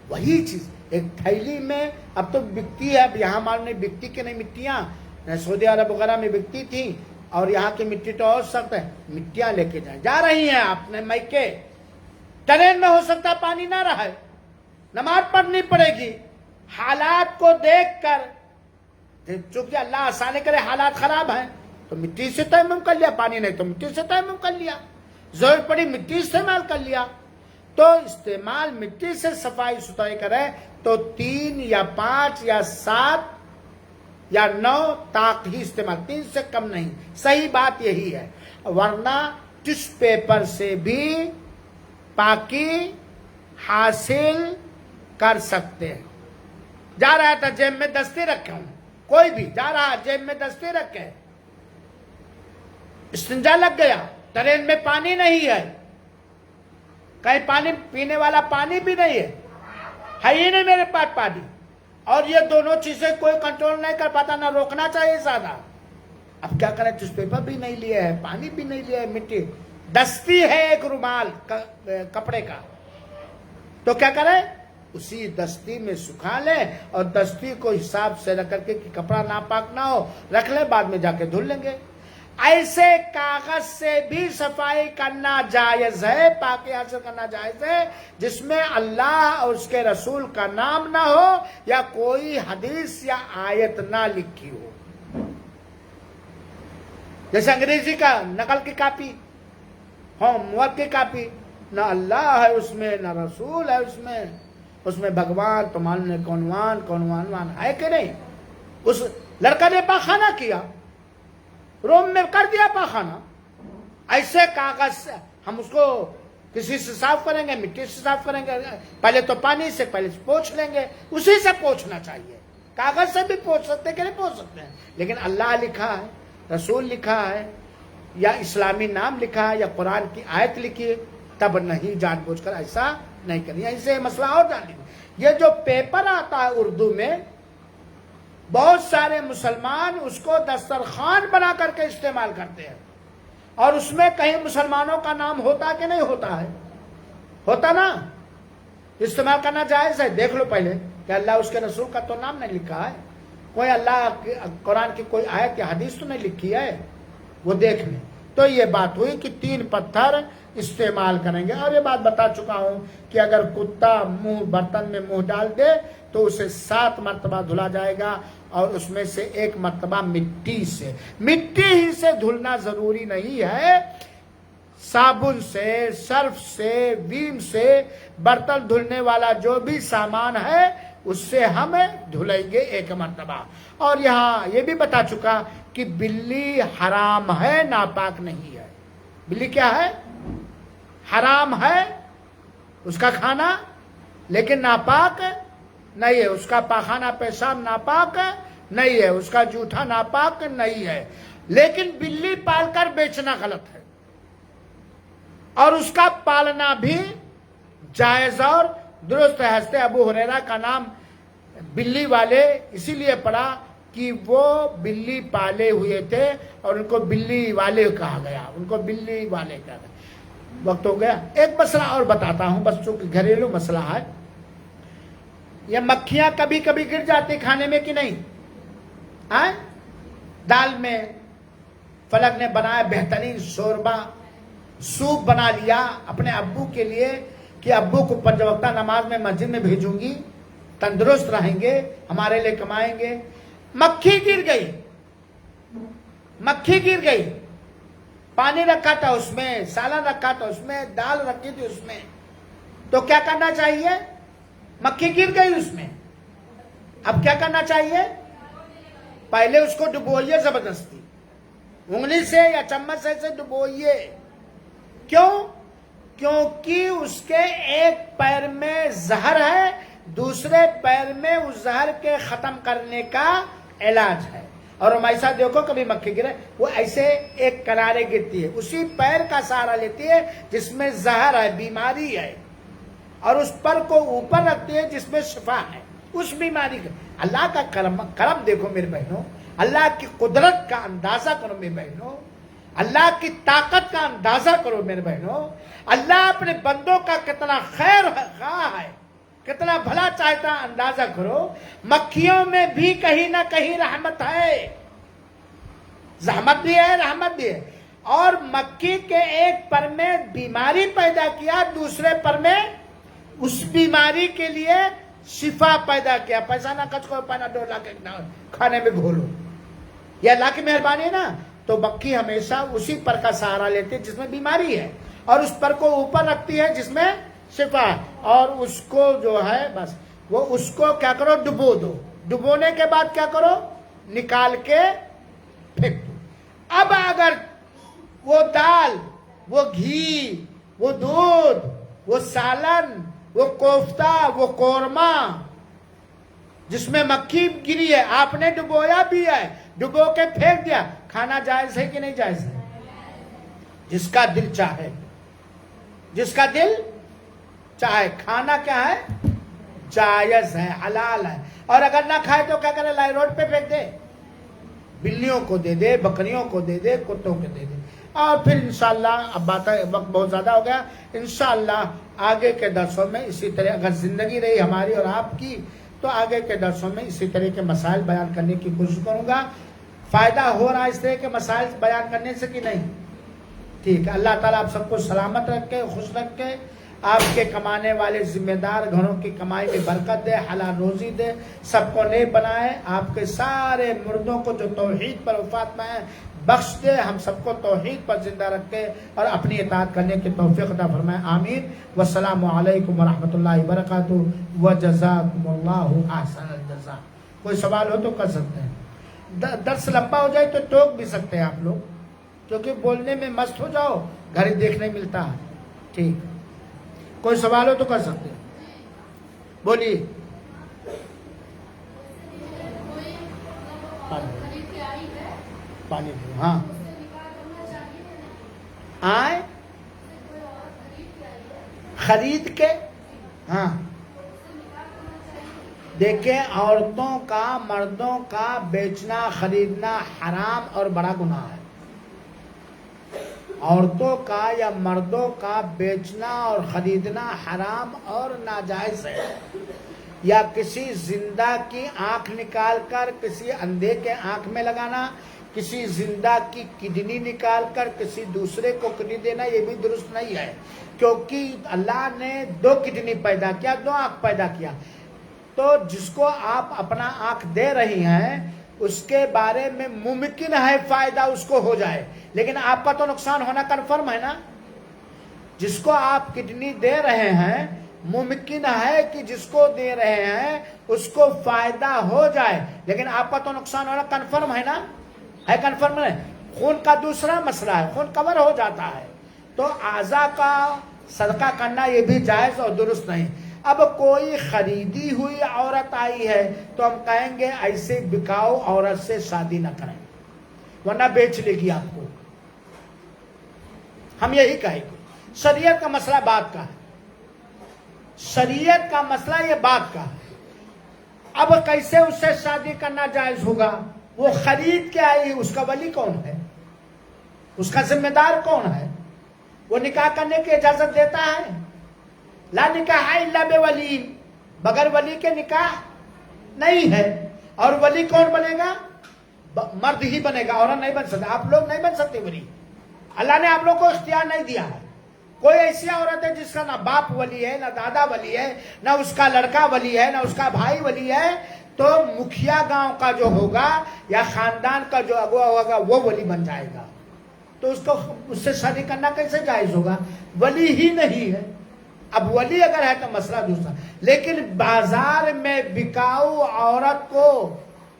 وہی چیز ایک تھیلی میں اب تو بکتی ہے. اب یہاں ہمارے بکتی کہ نہیں مٹیاں، سعودی عرب وغیرہ میں بکتی تھی، اور یہاں کی مٹی تو اور سخت ہے. مٹیاں لے کے جائیں. جا رہی ہیں آپ نے میکے، ٹرین میں ہو سکتا پانی نہ رہے، نماز پڑھنی پڑے گی. حالات کو دیکھ کر، چونکہ اللہ آسانی کرے حالات خراب ہیں تو مٹی سے تیمم کر لیا، پانی نہیں تو مٹی سے تیمم کر لیا، ضرورت پڑی مٹی استعمال کر لیا. تو استعمال مٹی سے صفائی ستھرائی کرے تو 3 یا 5 یا 7 یا 9 تاک ہی استعمال، 3 سے کم نہیں. صحیح بات یہی ہے، ورنہ ٹشو پیپر سے بھی پاکی حاصل کر سکتے ہیں. جا رہا تھا جیب میں دستی رکھے ہوں، کوئی بھی جا رہا جیب میں دستی رکھے، استنجا لگ گیا، ٹرین میں پانی نہیں ہے، کہیں پانی پینے والا پانی بھی نہیں ہے ہی نہیں میرے پاس پانی، اور یہ دونوں چیزیں کوئی کنٹرول نہیں کر پاتا، نہ روکنا چاہیے زیادہ. اب کیا کریں؟ ٹشو پیپر بھی نہیں لیا ہے، پانی بھی نہیں لیا ہے، مٹی دستی ہے ایک رومال کپڑے کا، تو کیا کریں؟ اسی دستی میں سکھا لیں اور دستی کو حساب سے رکھ کر کے کہ کپڑا ناپاک نہ ہو رکھ لیں، بعد میں جا کے دھل لیں گے. ایسے کاغذ سے بھی صفائی کرنا جائز ہے، پاکی حاصل کرنا جائز ہے، جس میں اللہ اور اس کے رسول کا نام نہ ہو یا کوئی حدیث یا آیت نہ لکھی ہو. جیسے انگریزی کا نقل کی کاپی، ہوم ورک کی کاپی، نہ اللہ ہے اس میں نہ رسول ہے اس میں بھگوان تو مان لے کونوان ہے کہ نہیں. اس لڑکا نے پاخانہ کیا، روم میں کر دیا پاخانہ، ایسے کاغذ سے ہم اس کو کسی سے صاف کریں گے، مٹی سے صاف کریں گے، پہلے تو پانی سے پہلے پوچھ لیں گے، اسی سے پوچھنا چاہیے. کاغذ سے بھی پوچھ سکتے کہ نہیں پوچھ سکتے ہیں، لیکن اللہ لکھا ہے، رسول لکھا ہے، یا اسلامی نام لکھا ہے، یا قرآن کی آیت لکھی ہے، تب نہیں جان بوجھ کر ایسا نہیں کرنی. ایسے مسئلہ اور جان لیں. یہ جو پیپر آتا ہے اردو میں، بہت سارے مسلمان اس کو دسترخوان بنا کر کے استعمال کرتے ہیں، اور اس میں کہیں مسلمانوں کا نام ہوتا کہ نہیں ہوتا ہے؟ ہوتا نا. استعمال کرنا جائز ہے. دیکھ لو پہلے کہ اللہ اس کے رسول کا تو نام نہیں لکھا ہے، کوئی اللہ قرآن کی کوئی آیت یا حدیث تو نہیں لکھی ہے، وہ دیکھ لیں. تو یہ بات ہوئی کہ 3 پتھر استعمال کریں گے. اور یہ بات بتا چکا ہوں کہ اگر کتا برتن میں منہ ڈال دے تو اسے 7 مرتبہ دھلا جائے گا، اور اس میں سے 1 مرتبہ مٹی ہی سے دھلنا ضروری نہیں ہے. صابن سے، سرف سے، ویم سے برتن دھلنے والا جو بھی سامان ہے اس سے ہم دھلیں گے ایک مرتبہ. اور یہاں یہ بھی بتا چکا کہ بلی حرام ہے، ناپاک نہیں ہے. بلی کیا ہے؟ حرام ہے اس کا کھانا، لیکن ناپاک نہیں ہے. اس کا پاخانہ پیشاب ناپاک نہیں ہے، اس کا جوٹھا ناپاک نہیں ہے. لیکن بلی پال کر بیچنا غلط ہے، اور اس کا پالنا بھی جائز اور درست ہے. حضرت ابو ہریرہ کا نام بلی والے اسی لیے پڑا کہ وہ بلی پالے ہوئے تھے اور ان کو بلی والے کہا گیا، ان کو بلی والے کہا گیا. وقت ہو گیا. ایک مسئلہ اور بتاتا ہوں، بس چونکہ گھریلو مسئلہ ہے. یہ مکھیاں کبھی کبھی گر جاتی کھانے میں کہ نہیں؟ دال میں فلک نے بنایا بہترین شوربہ، سوپ بنا لیا اپنے ابو کے لیے کہ ابو کو پنج وقتہ نماز میں مسجد میں بھیجوں گی، تندرست رہیں گے، ہمارے لیے کمائیں گے. مکھی گر گئی، مکھی گر گئی. پانی رکھا تھا اس میں، سالن رکھا تھا اس میں، دال رکھی تھی اس میں، تو کیا کرنا چاہیے؟ مکھی گر گئی اس میں، اب کیا کرنا چاہیے؟ پہلے اس کو ڈبوئیے زبردستی، انگلی سے یا چمچ سے ڈبوئیے. کیوں؟ کیونکہ اس کے ایک پیر میں زہر ہے، دوسرے پیر میں اس زہر کے ختم کرنے کا علاج ہے. اور ہم ایسا دیکھو کبھی مکھی گرے، وہ ایسے ایک کنارے گرتی ہے، اسی پیر کا سہارا لیتی ہے جس میں زہر ہے، بیماری ہے، اور اس پر کو اوپر رکھتی ہے جس میں شفا ہے اس بیماری کا. اللہ کا کرم دیکھو میرے بہنوں، اللہ کی قدرت کا اندازہ کرو میرے بہنوں، اللہ کی طاقت کا اندازہ کرو میرے بہنوں. اللہ اپنے بندوں کا کتنا خیر خواہ ہے، کتنا بھلا چاہتا اندازہ کرو. مکھیوں میں بھی کہیں نہ کہیں رحمت ہے، زحمت بھی ہے، رحمت بھی ہے. اور مکھی کے ایک پر میں بیماری پیدا کیا، دوسرے پر میں اس بیماری کے لیے شفا پیدا کیا. پیسہ نہ خرچ کرو، پانا ڈولا کے کھانے میں گھولو، یہ اللہ کی مہربانی ہے نا. تو مکھی ہمیشہ اسی پر کا سہارا لیتی ہے جس میں بیماری ہے، اور اس پر کو اوپر رکھتی ہے جس میں شفا ہے، اور اس کو جو ہے بس وہ اس کو کیا کرو؟ ڈبو دو. ڈبونے کے بعد کیا کرو؟ نکال کے پھینک دو. اب اگر وہ دال، وہ گھی، وہ دودھ، وہ سالن، وہ کوفتہ، وہ قورمہ جس میں مکھی گری ہے، آپ نے ڈبویا بھی ہے، ڈبو کے پھینک دیا، کھانا جائز ہے کہ نہیں جائز ہے؟ جس کا دل چاہے، جس کا دل چاہے. کھانا کیا ہے؟ جائز ہے، حلال ہے. اور اگر نہ کھائے تو کیا کرے؟ لائے روڈ پہ پھینک دے، بلیوں کو دے دے، بکریوں کو دے دے، کتوں کو دے دے. اور پھر انشاءاللہ اب وقت بہت زیادہ ہو گیا، انشاءاللہ آگے کے درسوں میں اسی طرح اگر زندگی رہی ہماری اور آپ کی تو آگے کے درسوں میں اسی طرح کے مسائل بیان کرنے کی کوشش کروں گا. فائدہ ہو رہا ہے اس طرح کے مسائل بیان کرنے سے کہ نہیں؟ ٹھیک ہے. اللہ تعالیٰ آپ سب کو سلامت رکھے، خوش رکھے، آپ کے کمانے والے ذمہ دار گھروں کی کمائی میں برکت دے، حلال روزی دے، سب کو نیک بنائے. آپ کے سارے مردوں کو جو توحید پر وفات میں ہیں بخش دے، ہم سب کو توحید پر زندہ رکھے اور اپنی اطاعت کرنے کی توفیق عطا فرمائے. آمین. والسلام علیکم ورحمۃ اللہ وبرکاتہ، وجزاکم اللہ احسن الجزاء. کوئی سوال ہو تو کر سکتے ہیں. درس لمبا ہو جائے تو ٹوک بھی سکتے ہیں آپ لوگ، کیونکہ بولنے میں مست ہو جاؤ گھر دیکھنے ملتا ہے. ٹھیک، کوئی سوال ہو تو کر سکتے ہیں، بولیے. پانی ہاں آئے خرید کے. ہاں دیکھیں، عورتوں کا مردوں کا بیچنا خریدنا حرام اور بڑا گناہ ہے. عورتوں کا یا مردوں کا بیچنا اور خریدنا حرام اور ناجائز ہے. یا کسی زندہ کی آنکھ نکال کر کسی اندھے کے آنکھ میں لگانا، کسی زندہ کی کڈنی نکال کر کسی دوسرے کو کڈنی دینا، یہ بھی درست نہیں ہے. کیونکہ اللہ نے 2 کڈنی پیدا کیا، 2 آنکھ پیدا کیا. تو جس کو آپ اپنا آنکھ دے رہی ہیں اس کے بارے میں ممکن ہے فائدہ اس کو ہو جائے، لیکن آپ کا تو نقصان ہونا کنفرم ہے نا. جس کو آپ کڈنی دے رہے ہیں ممکن ہے کہ جس کو دے رہے ہیں اس کو فائدہ ہو جائے، لیکن آپ کا تو نقصان ہونا کنفرم ہے نا، ہے کنفرم ہے۔ خون کا دوسرا مسئلہ ہے، خون کور ہو جاتا ہے، تو اعضاء کا صدقہ کرنا یہ بھی جائز اور درست نہیں۔ اب کوئی خریدی ہوئی عورت آئی ہے تو ہم کہیں گے ایسے بکاؤ عورت سے شادی نہ کریں، ورنہ بیچ لے گی آپ کو، ہم یہی کہیں گے۔ شریعت کا مسئلہ بات کا ہے، شریعت کا مسئلہ یہ بات کا ہے۔ اب کیسے اس سے شادی کرنا جائز ہوگا؟ وہ خرید کے آئی، اس کا ولی کون ہے؟ اس کا ذمہ دار کون ہے؟ وہ نکاح کرنے کی اجازت دیتا ہے؟ لا نکاح الا بولی، بغیر ولی کے نکاح نہیں ہے۔ اور ولی کون بنے گا؟ مرد ہی بنے گا، عورت نہیں بن سکتا۔ آپ لوگ نہیں بن سکتے ولی، اللہ نے آپ لوگ کو اختیار نہیں دیا ہے۔ کوئی ایسی عورت ہے جس کا نہ باپ ولی ہے، نہ دادا ولی ہے، نہ اس کا لڑکا ولی ہے، نہ اس کا بھائی ولی ہے، تو مکھیا گاؤں کا جو ہوگا یا خاندان کا جو اگوا ہوگا وہ ولی بن جائے گا، تو اس سے شادی کرنا کیسے جائز ہوگا؟ ولی ہی نہیں ہے۔ اب ولی اگر ہے تو مسئلہ دوسرا، لیکن بازار میں بکاؤ عورت کو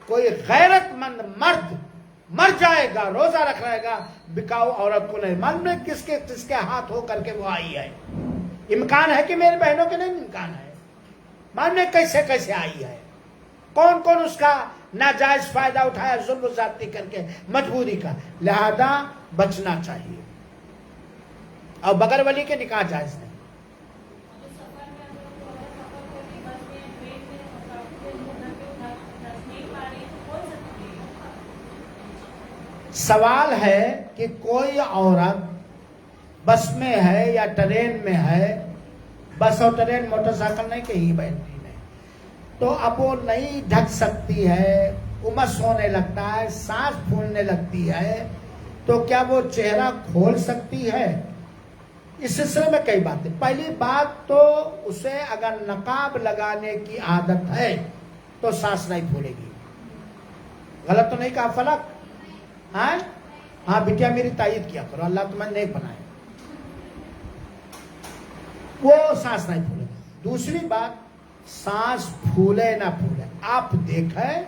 کوئی غیرت مند مرد مر جائے گا، روزہ رکھ رہے گا، بکاؤ عورت کو نہیں۔ معلوم نہیں کس کے ہاتھ ہو کر کے وہ آئی ہے، امکان ہے کہ میری بہنوں کے نہیں امکان ہے، معلوم نہیں کیسے کیسے آئی ہے، کون کون اس کا ناجائز فائدہ اٹھایا ظلم و زیادتی کر کے مجبوری کا، لہذا بچنا چاہیے، اور بغیر ولی کے نکاح جائز نہیں۔ سوال ہے کہ کوئی عورت بس میں ہے یا ٹرین میں ہے، بس اور ٹرین موٹر سائیکل نہیں کہیں بیٹھتی نہیں، تو اب وہ نہیں ڈھک سکتی ہے، امس ہونے لگتا ہے، سانس پھولنے لگتی ہے، تو کیا وہ چہرہ کھول سکتی ہے؟ اس سلسلے میں کئی باتیں۔ پہلی بات تو اسے اگر نقاب لگانے کی عادت ہے تو سانس نہیں پھولے گی۔ غلط تو نہیں کہا فلک؟ ہاں بیٹیا میری تائید کیا کرو، اللہ تمہیں نہیں بنائے، وہ سانس نہیں پھولے گی۔ دوسری بات، سانس پھولے نہ پھولے، آپ دیکھیں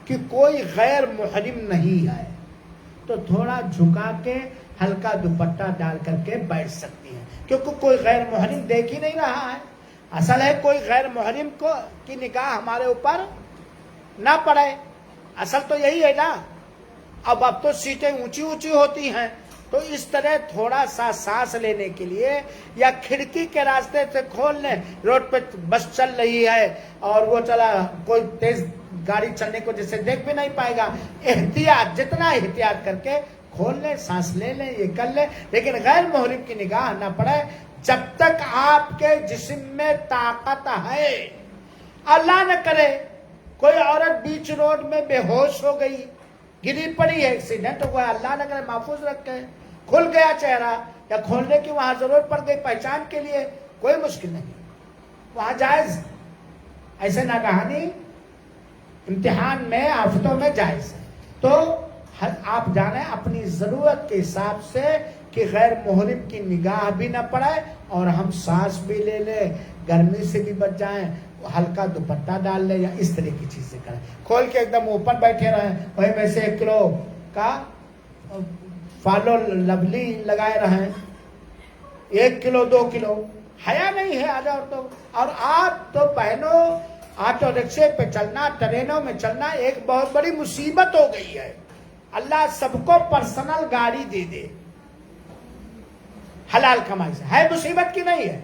کہ کوئی غیر محرم نہیں ہے تو تھوڑا جھکا کے ہلکا دوپٹہ ڈال کر کے بیٹھ سکتی ہیں، کیونکہ کوئی غیر محرم دیکھ ہی نہیں رہا ہے۔ اصل ہے کوئی غیر محرم کی نگاہ ہمارے اوپر نہ پڑے، اصل تو یہی ہے نا۔ اب تو سیٹیں اونچی اونچی ہوتی ہیں، تو اس طرح تھوڑا سا سانس لینے کے لیے یا کھڑکی کے راستے سے کھول لیں، روڈ پہ بس چل رہی ہے اور وہ چلا، کوئی تیز گاڑی چلنے کو جیسے دیکھ بھی نہیں پائے گا، احتیاط جتنا احتیاط کر کے کھول لیں، سانس لے لیں، یہ کر لیں، لیکن غیر محرم کی نگاہ نہ پڑے جب تک آپ کے جسم میں طاقت ہے۔ اللہ نہ کرے کوئی عورت بیچ روڈ میں بے ہوش ہو گئی، گری پڑی ہے، ایکسیڈنٹ ہو گیا، اللہ نہ کرے محفوظ رکھے، کھل گیا چہرہ یا کھولنے کی وہاں ضرورت پڑ گئی پہچان کے لیے، کوئی مشکل نہیں، وہاں جائز ہے۔ ایسے نہ کہانی امتحان میں آفتوں میں جائز ہے۔ تو آپ جانیں اپنی ضرورت کے حساب سے کہ غیر محرم کی نگاہ بھی نہ پڑے اور ہم سانس بھی لے لیں، گرمی سے بھی بچ جائیں، ہلکا دوپٹہ ڈال لیں یا اس طرح کی چیزیں کریں، کھول کے ایک دم اوپر بیٹھے رہیں، وہیں میں سے 1 کلو کا فالو لبلی لگائے رہیں، 1 کلو 2 کلو، حیا نہیں ہے آج عورتوں۔ اور آپ تو بہنوں آٹو رکشے پہ چلنا، ٹرینوں میں چلنا ایک بہت بڑی مصیبت ہو گئی ہے۔ اللہ سب کو پرسنل گاڑی دے دے حلال کمائی سے، ہے مصیبت کی نہیں ہے؟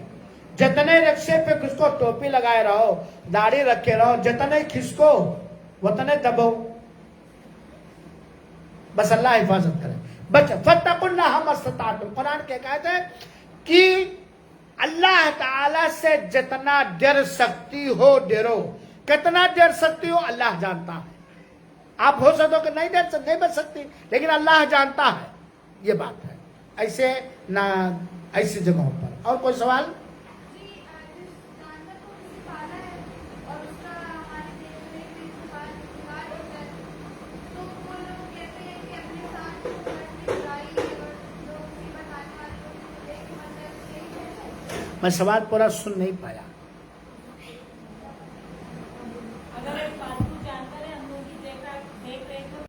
جتنے رکشے پہ کھسکو، ٹوپی لگائے رہو، داڑھی رکھے رہو، جتنے کھسکو اتنے دبو، بس اللہ حفاظت کرے۔ فَاتَّقُوا اللَّهَ مَا اسْتَطَعْتُمْ، قرآن کی آیت ہے کہ اللہ تعالی سے جتنا ڈر سکتی ہو ڈرو، کتنا ڈر سکتی ہو اللہ جانتا ہے۔ آپ ہو سکتے ہو کہ نہیں ڈر سکتے، نہیں بچ سکتی، لیکن اللہ جانتا ہے، یہ بات ہے۔ ایسے نہ ایسی جگہوں پر۔ اور کوئی سوال؟ میں سوال پورا سن نہیں پایا.